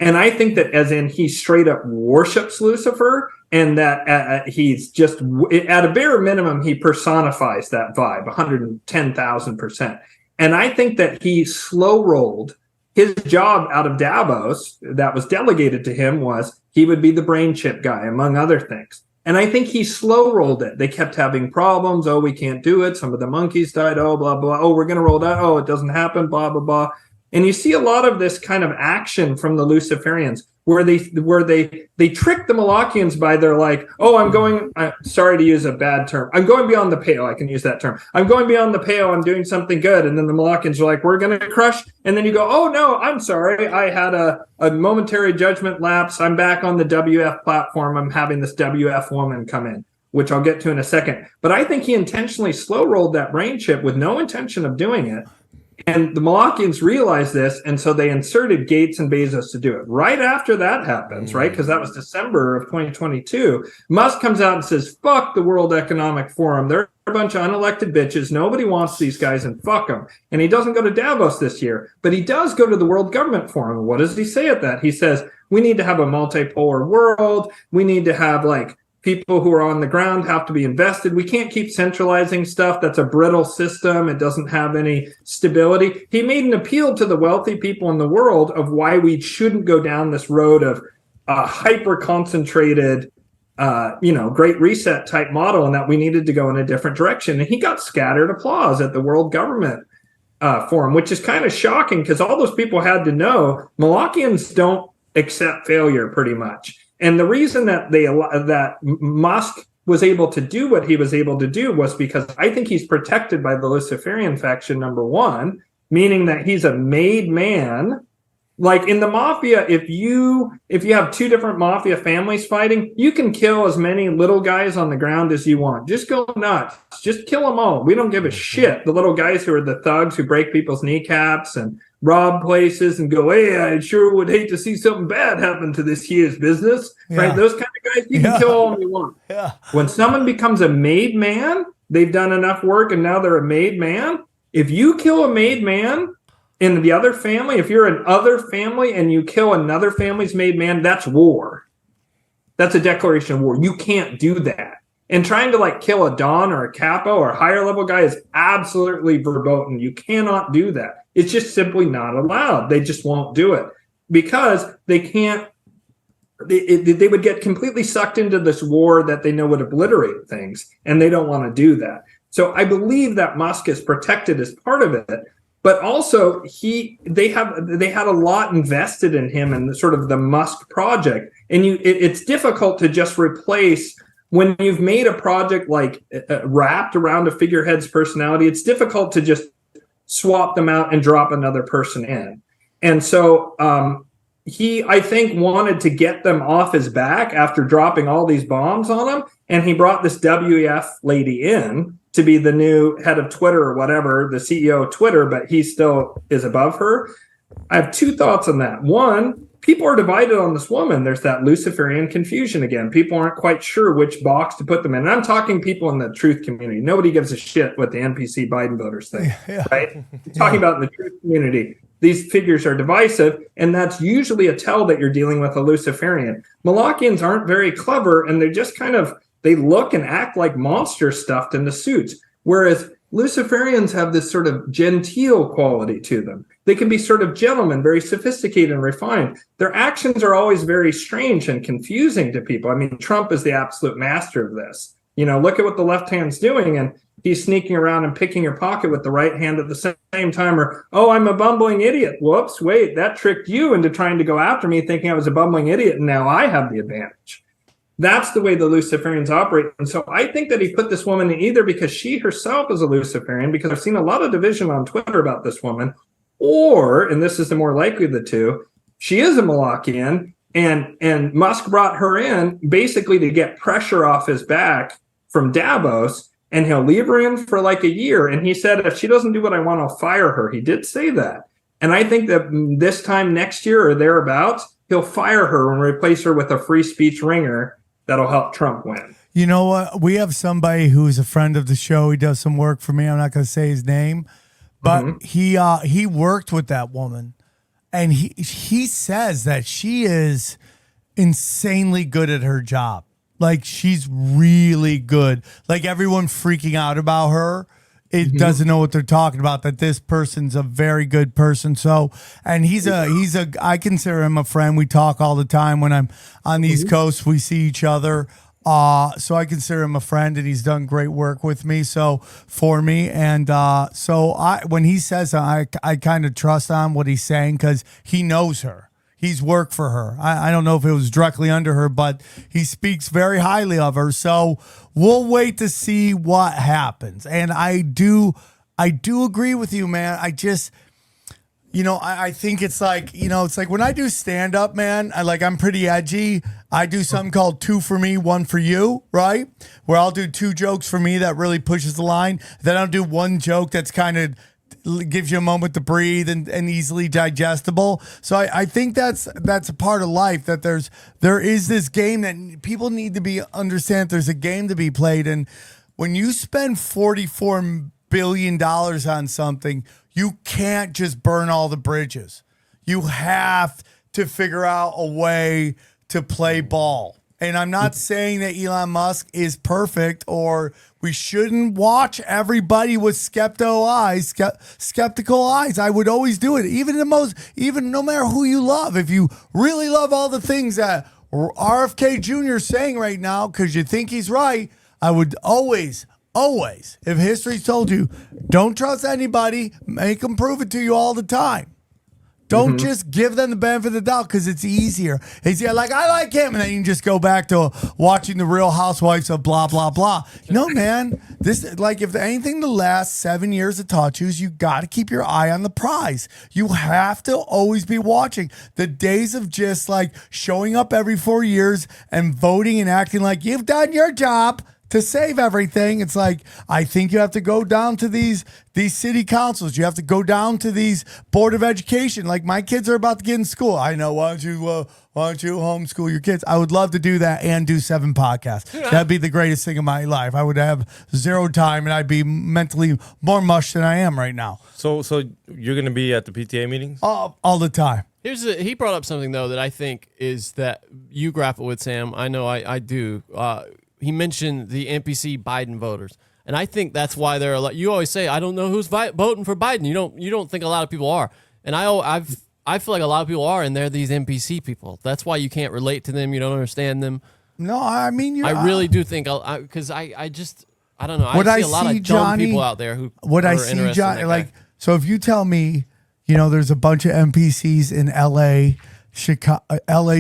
And I think that as in he straight up worships Lucifer, and that he's just, at a bare minimum, he personifies that vibe 110,000%. And I think that he slow rolled his job out of Davos that was delegated to him was he would be the brain chip guy, among other things. And I think he slow rolled it. They kept having problems. Oh, we can't do it. Some of the monkeys died. Oh, blah, blah. Oh, we're going to roll it out. Oh, it doesn't happen. Blah, blah, blah. And you see a lot of this kind of action from the Luciferians where they trick the Molochians by they're like, oh, I'm sorry to use a bad term. I'm going beyond the pale. I can use that term. I'm going beyond the pale. I'm doing something good. And then the Molochians are like, we're going to crush. And then you go, oh, no, I'm sorry. I had a momentary judgment lapse. I'm back on the WF platform. I'm having this WF woman come in, which I'll get to in a second. But I think he intentionally slow rolled that brain chip with no intention of doing it. And the Molochians realized this, and so they inserted Gates and Bezos to do it. Right after that happens, right, because that was December of 2022, Musk comes out and says, fuck the World Economic Forum. They're a bunch of unelected bitches. Nobody wants these guys, and fuck them. And he doesn't go to Davos this year, but he does go to the World Government Forum. And what does he say at that? He says, we need to have a multipolar world. We need to have, like, people who are on the ground have to be invested. We can't keep centralizing stuff. That's a brittle system. It doesn't have any stability. He made an appeal to the wealthy people in the world of why we shouldn't go down this road of a hyper-concentrated, Great Reset type model, and that we needed to go in a different direction. And he got scattered applause at the World Government Forum, which is kind of shocking because all those people had to know Molochians don't accept failure pretty much. And the reason that that Musk was able to do what he was able to do was because I think he's protected by the Luciferian faction, number one, meaning that he's a made man. Like in the mafia, if you have two different mafia families fighting, you can kill as many little guys on the ground as you want. Just go nuts. Just kill them all. We don't give a shit. The little guys who are the thugs who break people's kneecaps and rob places and go, hey, I sure would hate to see something bad happen to this here's business. Yeah. Right? Those kind of guys, you can kill all you want. Yeah. When someone becomes a made man, they've done enough work and now they're a made man. If you kill a made man in the other family, if you're an other family and you kill another family's made man, that's war. That's a declaration of war. You can't do that. And trying to like kill a Don or a Capo or a higher level guy is absolutely verboten. You cannot do that. It's just simply not allowed. They just won't do it because they can't. They would get completely sucked into this war that they know would obliterate things, and they don't want to do that. So I believe that Musk is protected as part of it, but also they had a lot invested in him and sort of the Musk project, and it's difficult to just replace. When you've made a project like wrapped around a figurehead's personality, it's difficult to just swap them out and drop another person in. And so he, I think, wanted to get them off his back after dropping all these bombs on him. And he brought this WEF lady in to be the new head of Twitter or whatever, the CEO of Twitter, but he still is above her. I have two thoughts on that. One, people are divided on this woman. There's that Luciferian confusion again. People aren't quite sure which box to put them in. And I'm talking people in the truth community. Nobody gives a shit what the NPC Biden voters think, right? I'm talking about in the truth community. These figures are divisive, and that's usually a tell that you're dealing with a Luciferian. Molochians aren't very clever, and they're just kind of, they look and act like monsters stuffed into suits. Whereas Luciferians have this sort of genteel quality to them. They can be sort of gentlemen, very sophisticated and refined. Their actions are always very strange and confusing to people. I mean, Trump is the absolute master of this. You know, look at what the left hand's doing, and he's sneaking around and picking your pocket with the right hand at the same time. Or, oh, I'm a bumbling idiot. Whoops, wait, that tricked you into trying to go after me thinking I was a bumbling idiot, and now I have the advantage. That's the way the Luciferians operate. And so I think that he put this woman in either because she herself is a Luciferian, because I've seen a lot of division on Twitter about this woman, or, and this is the more likely of the two, she is a Molochian, and Musk brought her in basically to get pressure off his back from Davos, and he'll leave her in for like a year. And he said, if she doesn't do what I want, I'll fire her. He did say that. And I think that this time next year or thereabouts, he'll fire her and replace her with a free speech ringer that'll help Trump win. You know what? We have somebody who's a friend of the show. He does some work for me. I'm not going to say his name, but he worked with that woman, and he says that she is insanely good at her job. Like, she's really good. Like, everyone freaking out about her. It doesn't know what they're talking about, that this person's a very good person. So, and I consider him a friend. We talk all the time when I'm on the East Coast. We see each other. So I consider him a friend, and he's done great work with me. So for me. And, when he says, I kind of trust on what he's saying, because he knows her. He's worked for her. I don't know if it was directly under her, but he speaks very highly of her. So we'll wait to see what happens. And I do agree with you, man. I just, I think it's like, it's like when I do stand up, man, I'm pretty edgy. I do something called 2 for me, 1 for you, right? Where I'll do 2 jokes for me that really pushes the line. Then I'll do 1 joke that's kind of gives you a moment to breathe and easily digestible. So I think that's a part of life, that there is this game that people need to understand. There's a game to be played. And when you spend $44 billion on something, you can't just burn all the bridges. You have to figure out a way to play ball. And I'm not saying that Elon Musk is perfect, or we shouldn't watch everybody with skeptical eyes. I would always do it. Even no matter who you love, if you really love all the things that RFK Jr. is saying right now, because you think he's right, I would always, if history's told you, don't trust anybody, make them prove it to you all the time. Don't just give them the benefit of the doubt, because it's easier. Like, I like him, and then you can just go back to watching The Real Housewives of blah, blah, blah. Man, if anything the last 7 years have taught you is you got to keep your eye on the prize. You have to always be watching. The days of just like showing up every 4 years and voting and acting like you've done your job to save everything. It's like, I think you have to go down to these city councils. You have to go down to these board of education. Like, my kids are about to get in school. I know. Why don't you homeschool your kids? I would love to do that and do 7 podcasts. That'd be the greatest thing in my life. I would have 0 time, and I'd be mentally more mush than I am right now. So you're going to be at the PTA meetings? All the time. He brought up something, though, that I think is that you grapple with, Sam. I know I do. He mentioned the NPC Biden voters, and I think that's why they're like, you always say, I don't know who's voting for Biden. You don't think a lot of people are, and I feel like a lot of people are, and they're these NPC people. That's why you can't relate to them. You don't understand them. No, I mean, I really do think, because I don't know. I see a lot of dumb people out there who are interested in that guy. So if you tell me, there's a bunch of NPCs in LA,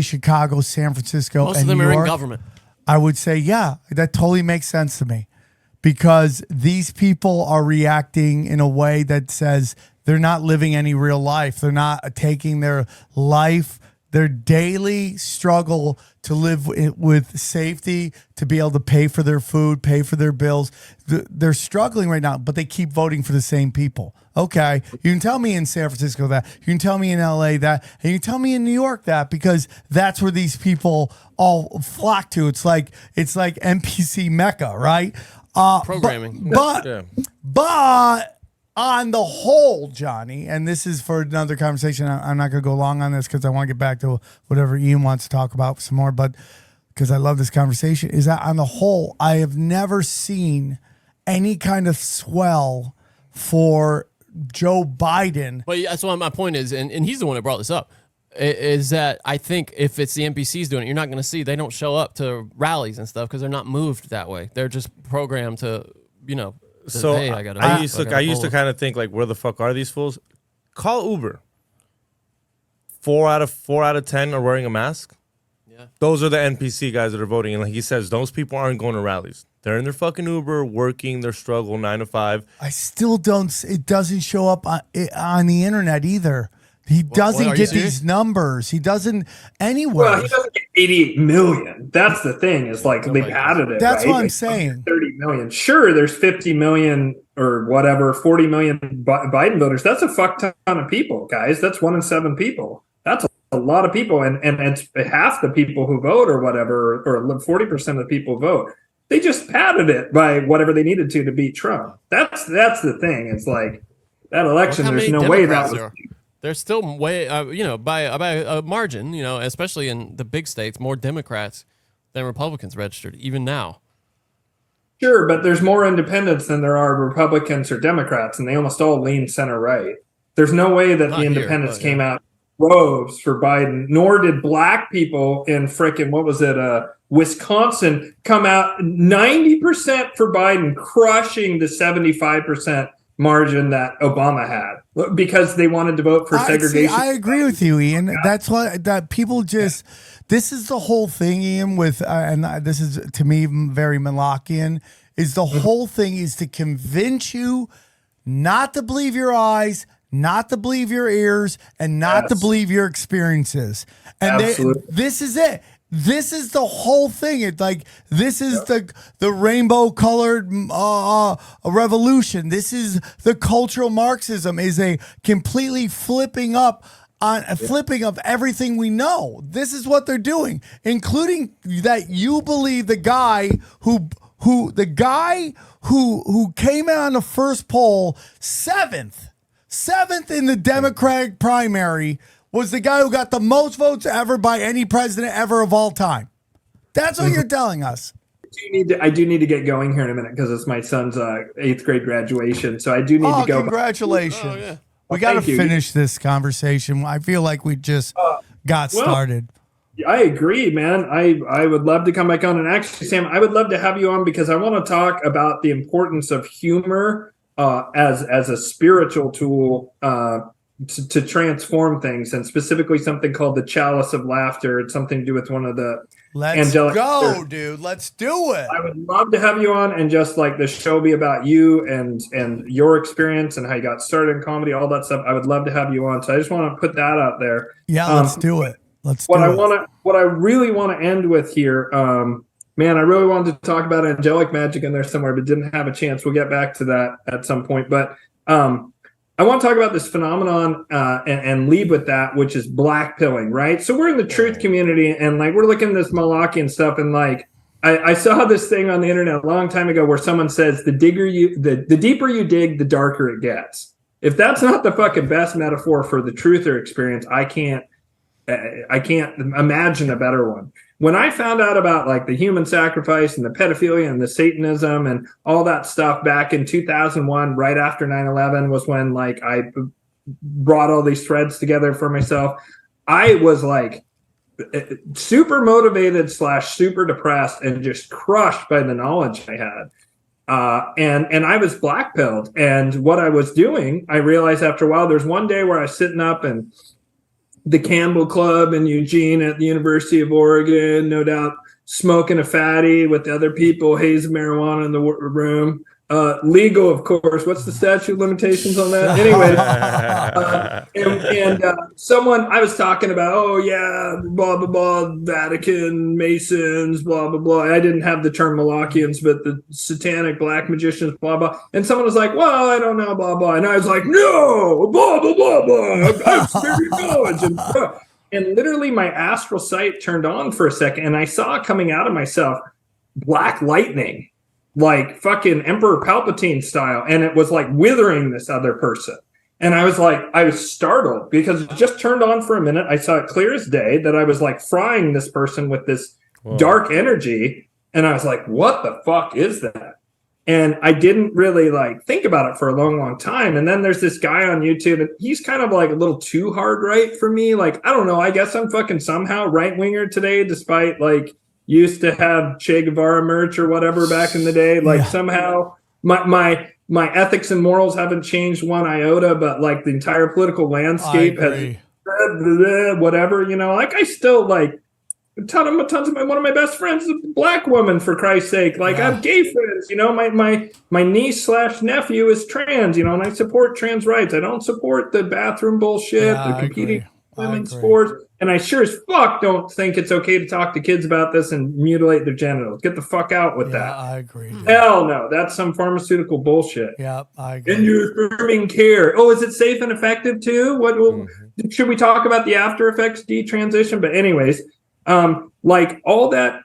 Chicago, San Francisco, most and of them New are York, in government. I would say, yeah, that totally makes sense to me, because these people are reacting in a way that says they're not living any real life. They're not taking their life, their daily struggle to live with safety, to be able to pay for their food, pay for their bills. They're struggling right now, but they keep voting for the same people. Okay, you can tell me in San Francisco that, you can tell me in LA that, and you can tell me in New York that, because that's where these people all flock to. It's like NPC Mecca, right? Programming. But on the whole, Johnny, and this is for another conversation. I'm not going to go long on this, because I want to get back to whatever Ian wants to talk about some more, but because I love this conversation, is that on the whole, I have never seen any kind of swell for Joe Biden. But that's what my point is, and he's the one that brought this up, is that I think if it's the NPCs doing it, you're not going to see, they don't show up to rallies and stuff, because they're not moved that way. They're just programmed to, So hey, I used to kind of think, like, where the fuck are these fools? Call Uber. 4 out of 10 are wearing a mask. Yeah. Those are the NPC guys that are voting. And like he says, those people aren't going to rallies. They're in their fucking Uber, working their struggle 9 to 5. I still don't. It doesn't show up on the internet either. He doesn't are you get serious? these numbers. He doesn't anywhere. Well, he doesn't get 88 million. That's the thing. Is like they've Nobody added it. That's right? what I'm Like, saying. 30 million. Sure, there's 50 million or whatever, 40 million Biden voters. That's a fuck ton of people, guys. That's 1 in 7 people. That's a lot of people, and it's half the people who vote or whatever, or 40% of the people vote. They just padded it by whatever they needed to beat Trump. That's the thing. It's like that election. Look how There's many no way that Democrats was. there are. There's still way, by a margin, especially in the big states, more Democrats than Republicans registered, even now. Sure, but there's more independents than there are Republicans or Democrats, and they almost all lean center right. There's no way that Not the here, independents but, came out droves for Biden, nor did black people in frickin' Wisconsin come out 90% for Biden, crushing the 75% margin that Obama had because they wanted to vote for segregation. I agree with you, Ian. That's what that people just. This is the whole thing, Ian. With and this is to me very Molochian. Is the whole thing is to convince you not to believe your eyes, not to believe your ears, and not to believe your experiences. And this is it. This is the whole thing. It's like this is the rainbow colored revolution. This is the cultural Marxism is a completely flipping of everything we know. This is what they're doing, including that you believe the guy who came out on the first poll seventh in the Democratic primary was the guy who got the most votes ever by any president ever of all time. That's what you're telling us. I do need to get going here in a minute because it's my son's 8th grade graduation. So I do need to go. Congratulations. Oh, yeah. We got to thank you. finish this conversation. I feel like we just got started. I agree, man. I would love to come back on. And actually, Sam, I would love to have you on because I want to talk about the importance of humor as a spiritual tool to transform things, and specifically something called the chalice of laughter. It's something to do with one of the angelic go, dude. Let's do it. I would love to have you on and just like the show be about you and your experience and how you got started in comedy, all that stuff. I would love to have you on. So I just want to put that out there. Yeah, let's do it. What I really want to end with here, man, I really wanted to talk about angelic magic in there somewhere, but didn't have a chance. We'll get back to that at some point. But I want to talk about this phenomenon and lead with that, which is black pilling, right? So we're in the truth community and like we're looking at this Molochian stuff and like I saw this thing on the internet a long time ago where someone says the deeper you dig, the darker it gets. If that's not the fucking best metaphor for the truther experience, I can't imagine a better one. When I found out about like the human sacrifice and the pedophilia and the Satanism and all that stuff back in 2001, right after 9/11 was when like I brought all these threads together for myself. I was like super motivated / super depressed and just crushed by the knowledge I had. And I was black-pilled. And what I was doing, I realized after a while, there's one day where I was sitting up and the Campbell Club in Eugene at the University of Oregon, no doubt smoking a fatty with the other people, haze of marijuana in the room. Legal, of course. What's the statute of limitations on that? Anyway, someone I was talking about, oh yeah, blah blah blah, Vatican Masons, blah blah blah. I didn't have the term Molochians, but the satanic black magicians, blah blah. And someone was like, well, I don't know, blah blah. And I was like, no, blah blah blah blah. I have spirit knowledge and literally my astral sight turned on for a second, and I saw coming out of myself black lightning. Like fucking Emperor Palpatine style. And it was like withering this other person. And I was startled because it just turned on for a minute. I saw it clear as day that I was like frying this person with this dark energy. And I was like, what the fuck is that? And I didn't really like think about it for a long, long time. And then there's this guy on YouTube and he's kind of like a little too hard right for me. Like, I don't know. I guess I'm fucking somehow right winger today, despite like, used to have Che Guevara merch or whatever back in the day. Like somehow my ethics and morals haven't changed one iota, but like the entire political landscape has whatever, like I still like Tons of one of my best friends is a black woman, for Christ's sake. Like, I have gay friends, my niece/nephew is trans, and I support trans rights. I don't support the bathroom bullshit, the competing women's sports. And I sure as fuck don't think it's okay to talk to kids about this and mutilate their genitals. Get the fuck out with that. I agree. Hell no. That's some pharmaceutical bullshit. Yeah, I agree. And you're affirming care. Oh, is it safe and effective too? Should we talk about the after effects detransition? But anyways, like all that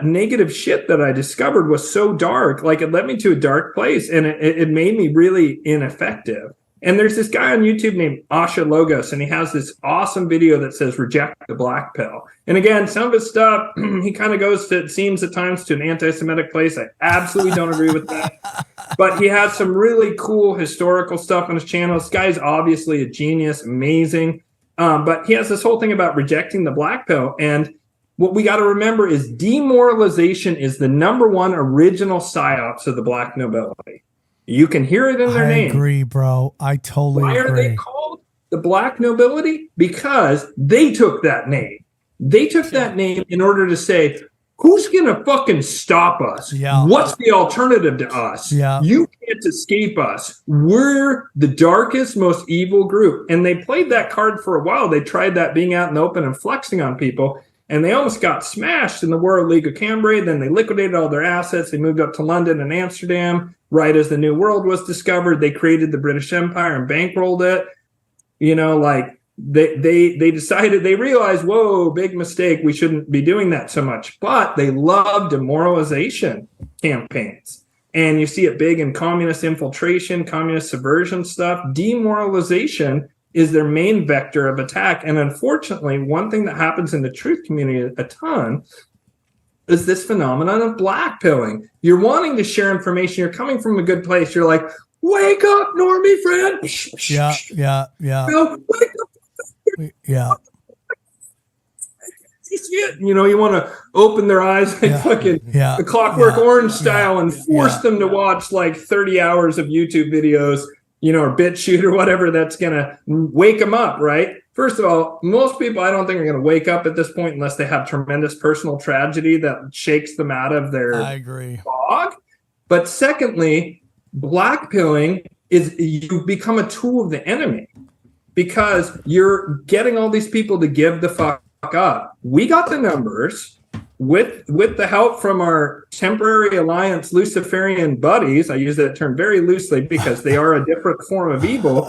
negative shit that I discovered was so dark. Like, it led me to a dark place, and it made me really ineffective. And there's this guy on YouTube named Asha Logos, and he has this awesome video that says "Reject the Black Pill." And again, some of his stuff, he kind of goes to, it seems at times, to an anti-Semitic place. I absolutely don't agree with that. But he has some really cool historical stuff on his channel. This guy's obviously a genius, amazing. But he has this whole thing about rejecting the black pill. And what we got to remember is demoralization is the number one original psyops of the black nobility. You can hear it in their name. I agree, bro. I totally agree. Why are they called the black nobility? Because they took that name. They took that name in order to say, who's going to fucking stop us? Yeah. What's the alternative to us? Yeah. You can't escape us. We're the darkest, most evil group. And they played that card for a while. They tried that being out in the open and flexing on people. And they almost got smashed in the World League of Cambrai. Then they liquidated all their assets. They moved up to London and Amsterdam. Right as the New World was discovered, they created the British Empire and bankrolled it. They decided, they realized, whoa, big mistake. We shouldn't be doing that so much. But they love demoralization campaigns. And you see it big in communist infiltration, communist subversion stuff. Demoralization is their main vector of attack. And unfortunately, one thing that happens in the truth community a ton is this phenomenon of blackpilling. You're wanting to share information. You're coming from a good place. You're like, wake up, normie friend. Yeah. Wake up. Yeah. You want to open their eyes like fucking the Clockwork Orange style and force them to watch like 30 hours of YouTube videos, or BitChute or whatever that's going to wake them up, right? First of all, most people I don't think are going to wake up at this point unless they have tremendous personal tragedy that shakes them out of their fog. But secondly, blackpilling is you become a tool of the enemy because you're getting all these people to give the fuck up. We got the numbers with the help from our temporary alliance Luciferian buddies. I use that term very loosely because they are a different form of evil.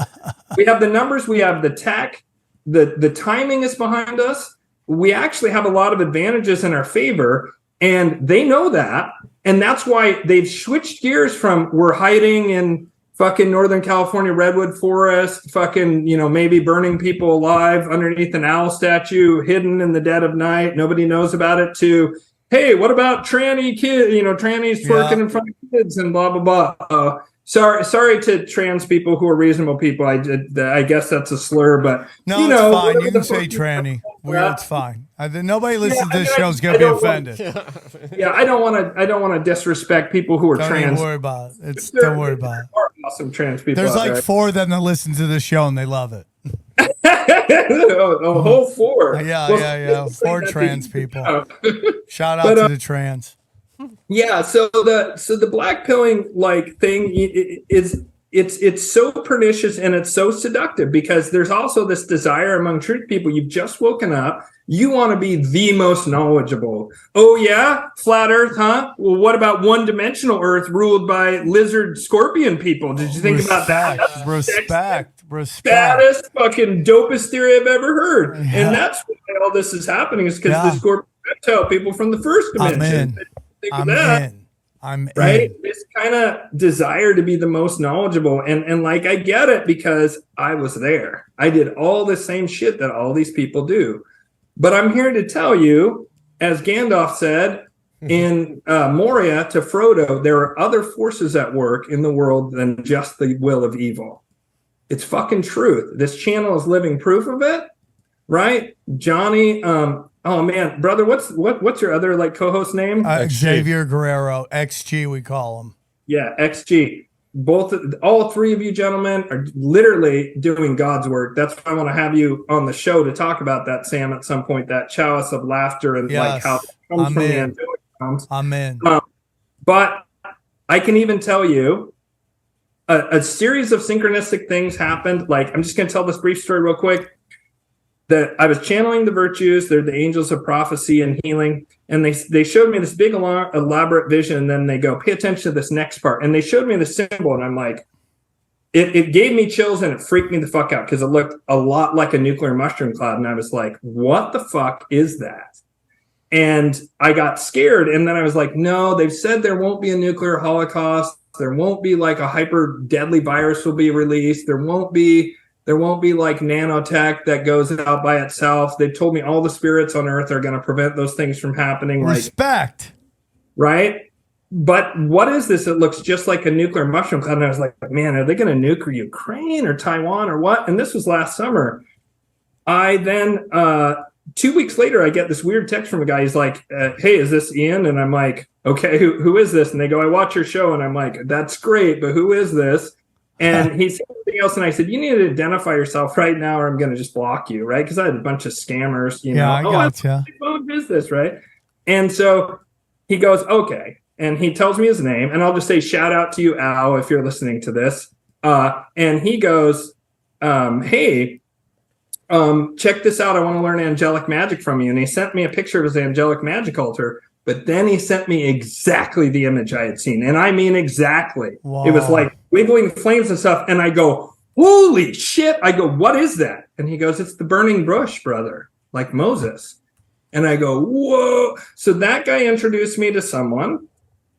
We have the numbers, we have the tech, the timing is behind us. We actually have a lot of advantages in our favor, and they know that. And that's why they've switched gears from we're hiding in fucking Northern California redwood forest, fucking, maybe burning people alive underneath an owl statue, hidden in the dead of night. Nobody knows about it, to, hey, what about trannies twerking in front of kids and blah, blah, blah. Sorry to trans people who are reasonable people. I guess that's a slur, but no, it's fine. You can say tranny. It's fine. Nobody listens to this show is going to be offended. I don't want to disrespect people who are trans. Don't worry about it. Don't worry about it. Awesome trans people. There's like 4 of them that listen to the show and they love it. a whole 4. Yeah. 4 trans people. Shout out to the trans. Yeah, so the blackpilling thing is it's so pernicious and it's so seductive because there's also this desire among truth people. You've just woken up. You want to be the most knowledgeable. Oh yeah, flat Earth, huh? Well, what about one-dimensional Earth ruled by lizard scorpion people? Did you think about that? Respect. Baddest, fucking dopest theory I've ever heard. Yeah. And that's why all this is happening is because the scorpion reptile people from the first dimension. I'm in. This kind of desire to be the most knowledgeable. And I get it because I was there. I did all the same shit that all these people do. But I'm here to tell you, as Gandalf said in Moria to Frodo, there are other forces at work in the world than just the will of evil. It's fucking truth. This channel is living proof of it, right? Johnny, oh man, brother, what's your other co-host name? Xavier Guerrero, XG we call him. Yeah, XG. all three of you gentlemen are literally doing God's work. That's why I want to have you on the show to talk about that, Sam, at some point, that chalice of laughter and like how it comes from the angelic realms. Amen. But I can even tell you a series of synchronistic things happened. Like, I'm just going to tell this brief story real quick. That I was channeling the virtues. They're the angels of prophecy and healing. And they showed me this big, elaborate vision. And then they go, pay attention to this next part. And they showed me the symbol. And I'm like, it gave me chills and it freaked me the fuck out because it looked a lot like a nuclear mushroom cloud. And I was like, what the fuck is that? And I got scared. And then I was like, no, they've said there won't be a nuclear holocaust. There won't be like a hyper deadly virus will be released. There won't be like nanotech that goes out by itself. They've told me all the spirits on earth are going to prevent those things from happening. Respect. Right? But what is this? It looks just like a nuclear mushroom cloud. And I was like, man, are they going to nuke Ukraine or Taiwan or what? And this was last summer. I then, 2 weeks later, I get this weird text from a guy. He's like, hey, is this Ian? And I'm like, okay, who is this? And they go, I watch your show. And I'm like, that's great, but who is this? And he said something else, and I said, you need to identify yourself right now or I'm going to just block you, right? Because I had a bunch of scammers, you know. I gotcha. Who is this, right? And so he goes, okay. And he tells me his name, and I'll just say, shout out to you, Al, if you're listening to this. And he goes, hey, check this out. I want to learn angelic magic from you. And he sent me a picture of his angelic magic altar. But then he sent me exactly the image I had seen. And I mean exactly. Wow. It was like wiggling flames and stuff. And I go, holy shit. I go, what is that? And he goes, it's the burning bush, brother, like Moses. And I go, whoa. So that guy introduced me to someone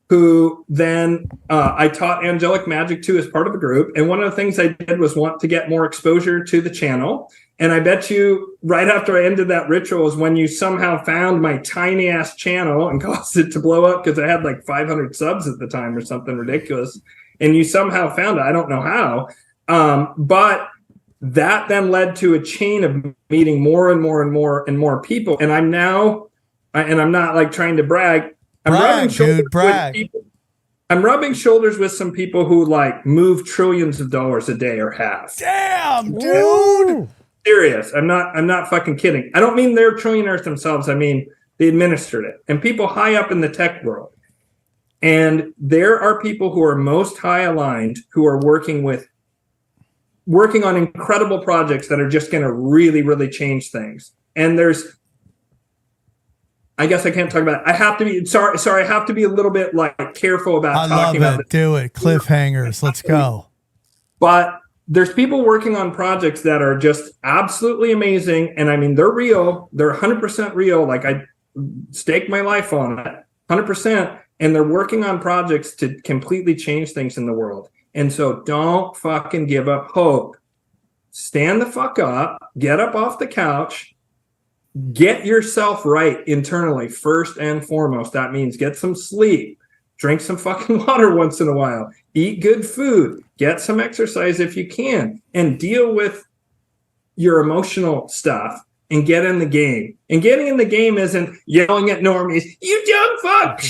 who then I taught angelic magic to as part of a group. And one of the things I did was want to get more exposure to the channel. And I bet you right after I ended that ritual is when you somehow found my tiny ass channel and caused it to blow up because I had like 500 subs at the time or something ridiculous. And you somehow found it. I don't know how. But that then led to a chain of meeting more and more and more and more people. And I'm now, and I'm not like trying to brag. I'm rubbing shoulders with some people who like move trillions of dollars a day or have. Damn, dude. Serious. I'm not fucking kidding. I don't mean they're trillionaires themselves. I mean, they administered it. And people high up in the tech world. And there are people who are most high aligned who are working on incredible projects that are just going to really, really change things. And I guess I can't talk about it. I have to be sorry. I have to be a little bit like careful about talking about it. Do it. Cliffhangers. Let's go. But there's people working on projects that are just absolutely amazing. And I mean, they're real. They're 100% real. Like I stake my life on it, 100%. And they're working on projects to completely change things in the world. And so don't fucking give up hope. Stand the fuck up, get up off the couch, get yourself right internally first and foremost. That means get some sleep, drink some fucking water once in a while, eat good food, get some exercise if you can, and deal with your emotional stuff and get in the game. And getting in the game isn't yelling at normies, you dumb fuck,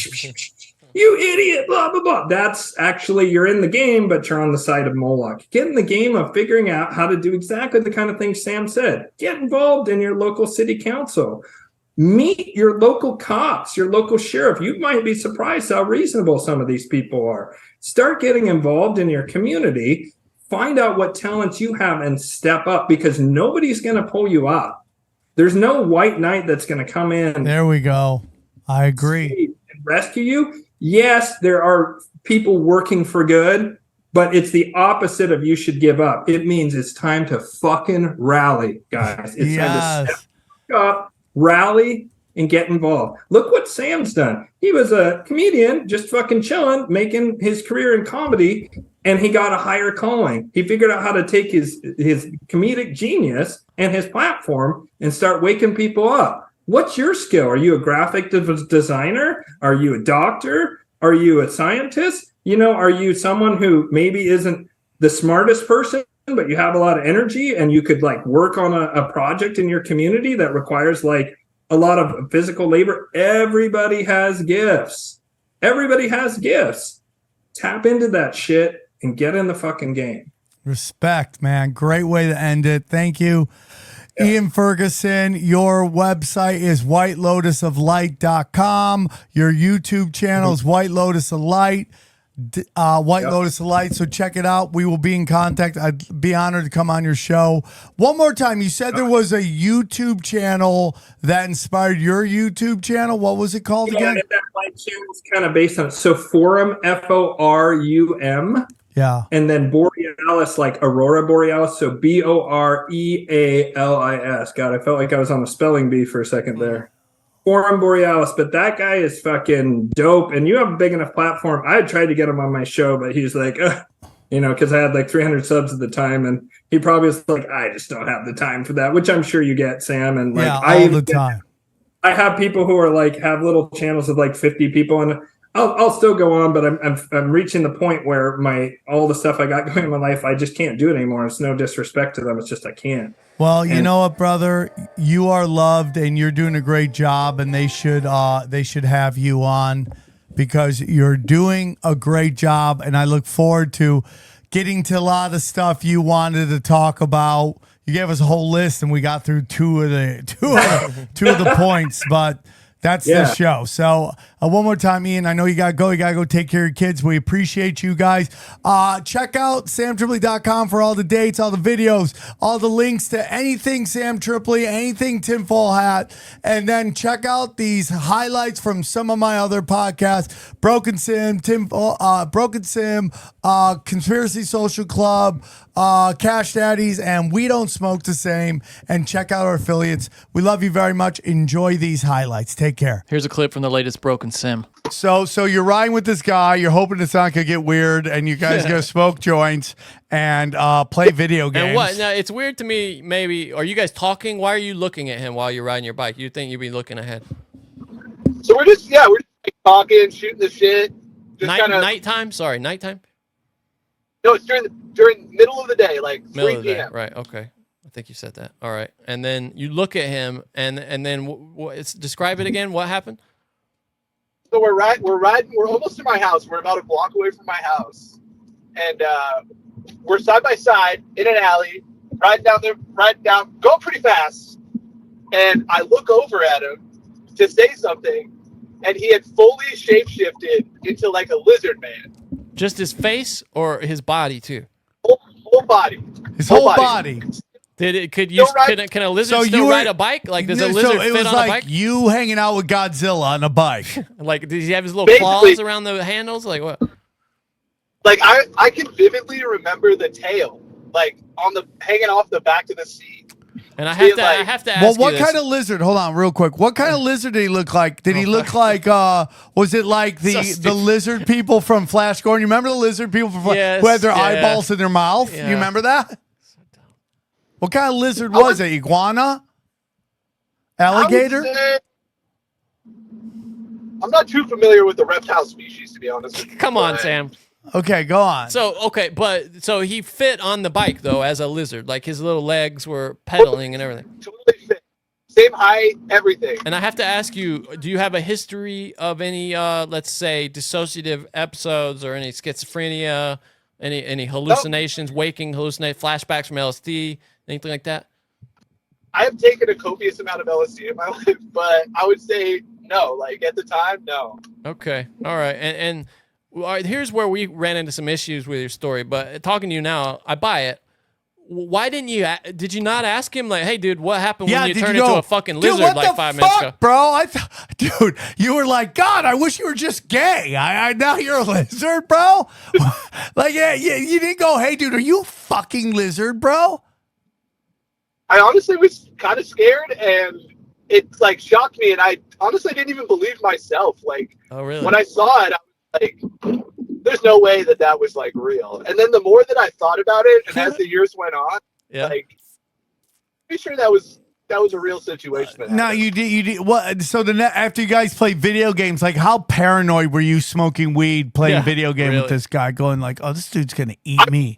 you idiot, blah, blah, blah. That's actually, you're in the game, but you're on the side of Moloch. Get in the game of figuring out how to do exactly the kind of things Sam said. Get involved in your local city council. Meet your local cops, your local sheriff. You might be surprised how reasonable some of these people are. Start getting involved in your community. Find out what talents you have and step up, because nobody's going to pull you up. There's no white knight that's going to come in. There we go. I agree. And rescue you. Yes, there are people working for good, but it's the opposite of you should give up. It means it's time to fucking rally, guys. It's time to step up, rally, and get involved. Look what Sam's done. He was a comedian, just fucking chilling, making his career in comedy, and he got a higher calling. He figured out how to take his comedic genius and his platform and start waking people up. What's your skill? Are you a graphic designer? Are you a doctor? Are you a scientist? You know, are you someone who maybe isn't the smartest person, but you have a lot of energy and you could like work on a project in your community that requires like a lot of physical labor? Everybody has gifts. Everybody has gifts. Tap into that shit and get in the fucking game. Respect, man. Great way to end it. Thank you. Yeah. Ian Fergurson, your website is whitelotusoflight.com. Your YouTube channel is White Lotus of Light. Lotus of Light. So check it out. We will be in contact. I'd be honored to come on your show. One more time, you said there was a YouTube channel that inspired your YouTube channel. What was it called again? That light channel is kind of based on it. So Forum, Forum. Yeah. And then Borealis, like Aurora Borealis. So Borealis. God, I felt like I was on a spelling bee for a second there. Forum Borealis, but that guy is fucking dope. And you have a big enough platform. I tried to get him on my show, but he's like, because I had like 300 subs at the time, and he probably was like, I just don't have the time for that, which I'm sure you get, Sam. And like, all the time. I have people who are like have little channels of like 50 people, and I'll still go on, but I'm reaching the point where all the stuff I got going in my life, I just can't do it anymore. It's no disrespect to them. It's just I can't. Well, you know what, brother? You are loved, and you're doing a great job, and they should have you on because you're doing a great job, and I look forward to getting to a lot of the stuff you wanted to talk about. You gave us a whole list, and we got through two of the points, but that's the show. So one more time, Ian, I know you got to go. You got to go take care of your kids. We appreciate you guys. Check out samtripoli.com for all the dates, all the videos, all the links to anything Sam Tripoli, anything Tinfoil Hat. And then check out these highlights from some of my other podcasts, Broken Sim, Conspiracy Social Club, Cash Daddies, and We Don't Smoke the Same. And check out our affiliates. We love you very much. Enjoy these highlights. Take care. Here's a clip from the latest Broken Sim. So you're riding with this guy. You're hoping it's not gonna get weird, and you guys go smoke joints and play video games. And what? Now it's weird to me. Maybe are you guys talking? Why are you looking at him while you're riding your bike? You'd think you'd be looking ahead. So we're just like, talking, shooting the shit. Nighttime. Sorry, nighttime. No, it's during middle of the day, like 3 p.m. Right. Okay. I think you said that. All right. And then you look at him, and then describe it again. What happened? So we're riding. We're almost to my house. We're about a block away from my house, and we're side by side in an alley, riding down, going pretty fast. And I look over at him to say something, and he had fully shapeshifted into like a lizard man. Just his face or his body too? Whole body. His whole body. Can a lizard still ride a bike? Like, does a lizard fit on a bike? You hanging out with Godzilla on a bike. Like, does he have his little claws around the handles? Like what? Like I can vividly remember the tail, like hanging off the back of the seat. And I have to ask well, what you kind of lizard? Hold on, real quick. What kind of lizard did he look like? Did he look like? Was it like the lizard people from Flash Gordon? You remember the lizard people from Flash who had their eyeballs in their mouth? Yeah. You remember that? What kind of lizard was it? Iguana? Alligator? I'm not too familiar with the reptile species, to be honest with you. Come on, Sam. Okay, go on. So he fit on the bike though as a lizard, like his little legs were pedaling and everything. Totally fit. Same height, everything. And I have to ask you, do you have a history of any, let's say, dissociative episodes or any schizophrenia, any hallucinations, waking hallucinations, flashbacks from LSD, anything like that? I have taken a copious amount of LSD in my life, but I would say no. Like at the time, no. Okay, all right, and all right, here's where we ran into some issues with your story. But talking to you now, I buy it. Why did you not ask him, like, hey, dude, what happened when you turned into a fucking lizard like 5 minutes ago? Bro, dude, you were like, God, I wish you were just gay. Now you're a lizard, bro. Like, yeah, you didn't go, hey, dude, are you a fucking lizard, bro? I honestly was kind of scared, and it like shocked me, and I honestly didn't even believe myself. Like, oh, really? When I saw it, I was like, there's no way that was like real. And then the more that I thought about it, and as the years went on, like, pretty sure that was a real situation. No, you did. What? So after you guys played video games, like, how paranoid were you smoking weed, playing video game with this guy, going like, oh, this dude's gonna eat me?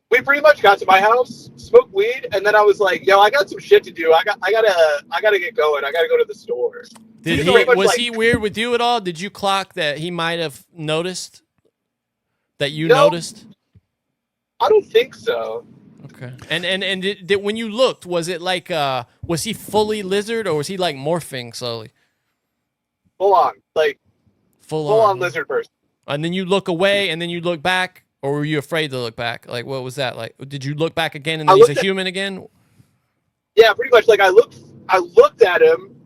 We pretty much got to my house, smoked weed, and then I was like, yo, I got some shit to do. I gotta get going. I gotta go to the store. Was he weird with you at all? Did you clock that he might have noticed? that you No. noticed? I don't think so. Okay. And did, when you looked, was it like was he fully lizard or was he like morphing slowly? Full on, like Full full on. on lizard person. And then you look away and then you look back, or were you afraid to look back? Like, what was that like? Did you look back again and then he's a human again? Yeah, pretty much. Like I looked at him,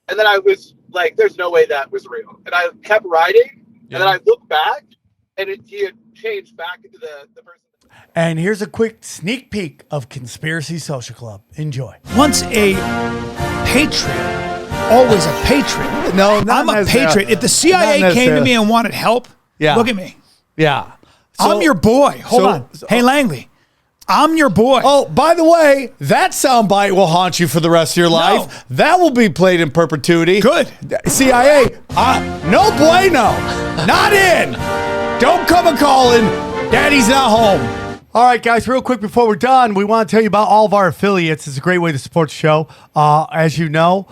and then I was like, "There's no way that was real." And I kept riding, and then I looked back, and he had changed back into the person. And here's a quick sneak peek of Conspiracy Social Club. Enjoy. Once a patriot, always a patriot. No, I'm a patriot. If the CIA came to me and wanted help, look at me. Yeah. I'm your boy. Hold on. Hey, Langley. I'm your boy. Oh, by the way, that soundbite will haunt you for the rest of your life. That will be played in perpetuity. Good. CIA, no bueno. Not in. Don't come a-calling. Daddy's not home. All right, guys, real quick before we're done, we want to tell you about all of our affiliates. It's a great way to support the show. As you know,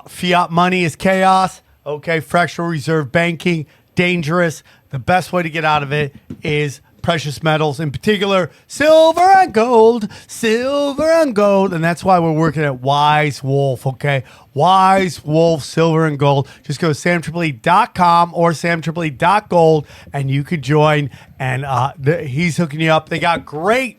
fiat money is chaos. Okay, fractional reserve banking, dangerous. The best way to get out of it is precious metals, in particular, silver and gold, and that's why we're working at Wise Wolf, okay? Wise Wolf, silver and gold. Just go to samtripoli.com or samtripoli.gold, and you could join, and he's hooking you up. They got great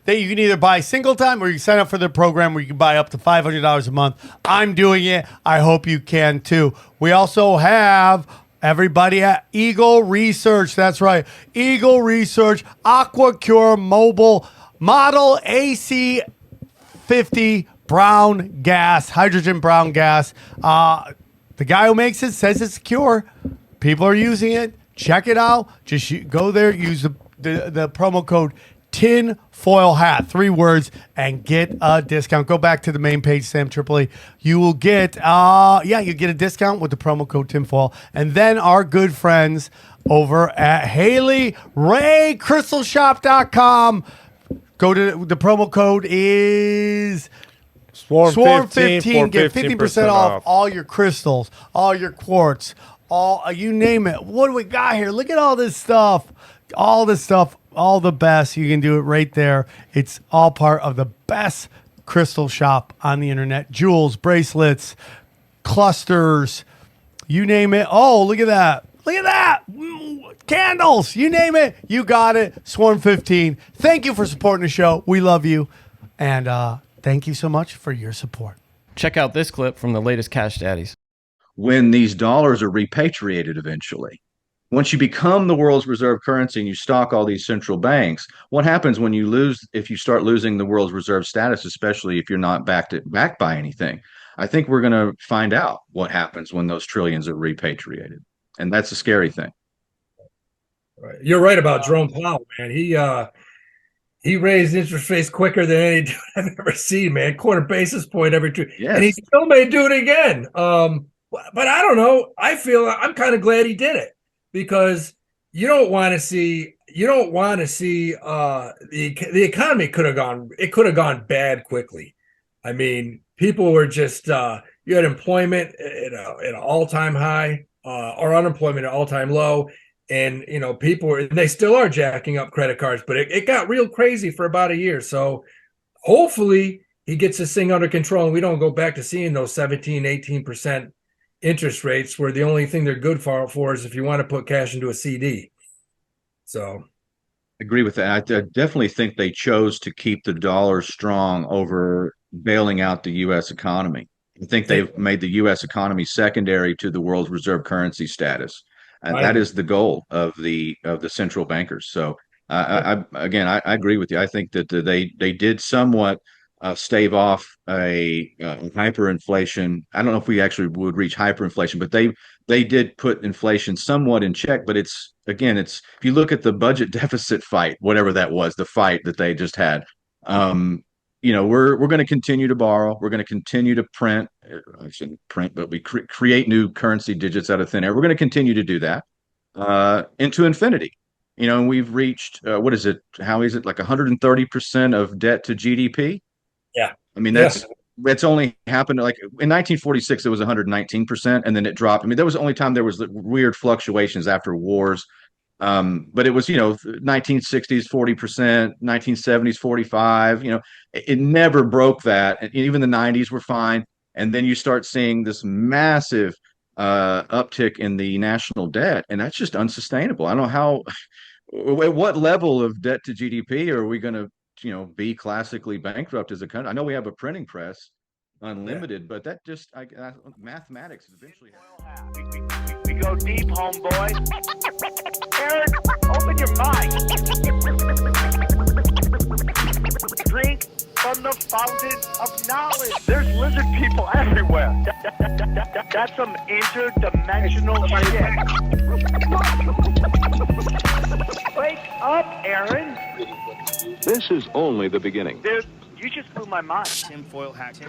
that you can either buy single time or you can sign up for their program where you can buy up to $500 a month. I'm doing it. I hope you can too. We also have everybody at Eagle Research. That's right. Eagle Research, AquaCure Mobile, Model AC50 brown gas, hydrogen brown gas. The guy who makes it says it's secure. People are using it. Check it out. Just go there, use the promo code tinfoil hat, 3 words, and get a discount. Go back to the main page, Sam Tripoli. You will get, you get a discount with the promo code tinfoil. And then our good friends over at Haley Ray CrystalShop.com. Go to the promo code is Swarm15. Get 15% off all your crystals, all your quartz, all you name it. What do we got here? Look at all this stuff. All this stuff. All the best. You can do it right there. It's all part of the best crystal shop on the internet. Jewels, bracelets, clusters, you name it. Oh, look at that. Look at that. Candles, you name it. You got it. Swarm 15. Thank you for supporting the show. We love you. And thank you so much for your support. Check out this clip from the latest Cash Daddies. When these dollars are repatriated eventually, once you become the world's reserve currency and you stock all these central banks, what happens when if you start losing the world's reserve status, especially if you're not backed by anything? I think we're going to find out what happens when those trillions are repatriated. And that's a scary thing. Right. You're right about Jerome Powell, man. He raised interest rates quicker than any dude I've ever seen, man. Quarter basis point every 2. Yes. And he still may do it again. But I don't know. I'm kind of glad he did it. Because you don't want to see the economy could have gone bad quickly. I mean, people were just you had employment at an all-time high, or unemployment at all-time low, and they still are jacking up credit cards, but it got real crazy for about a year. So hopefully he gets this thing under control and we don't go back to seeing those 17-18% interest rates, where the only thing they're good for is if you want to put cash into a CD. So I agree with that. I definitely think they chose to keep the dollar strong over bailing out the U.S. economy. I think they've made the U.S. economy secondary to the world's reserve currency status. And that is the goal of the central bankers. So I agree with you. I think that they did somewhat stave off a hyperinflation. I don't know if we actually would reach hyperinflation, but they did put inflation somewhat in check. But it's if you look at the budget deficit fight, whatever that was, the fight that they just had, we're going to continue to borrow. We're going to continue to print. I shouldn't print, but we create new currency digits out of thin air. We're going to continue to do that into infinity. We've reached what is it? How is it? Like 130% of debt to GDP. Yeah. I mean, that's only happened like in 1946, it was 119%, and then it dropped. I mean, that was the only time there was weird fluctuations after wars. But it was, 1960s 40%, 1970s 45. It never broke that. And even the 90s were fine. And then you start seeing this massive uptick in the national debt, and that's just unsustainable. I don't know how. At what level of debt to GDP are we going to, be classically bankrupt as a country? I know we have a printing press, unlimited, but that just mathematics eventually. We go deep, homeboy. Aaron, open your mind. Drink from the fountain of knowledge. There's lizard people everywhere. That's some interdimensional shit. Wake up, Aaron. This is only the beginning. Dude, you just blew my mind. Tinfoil hat.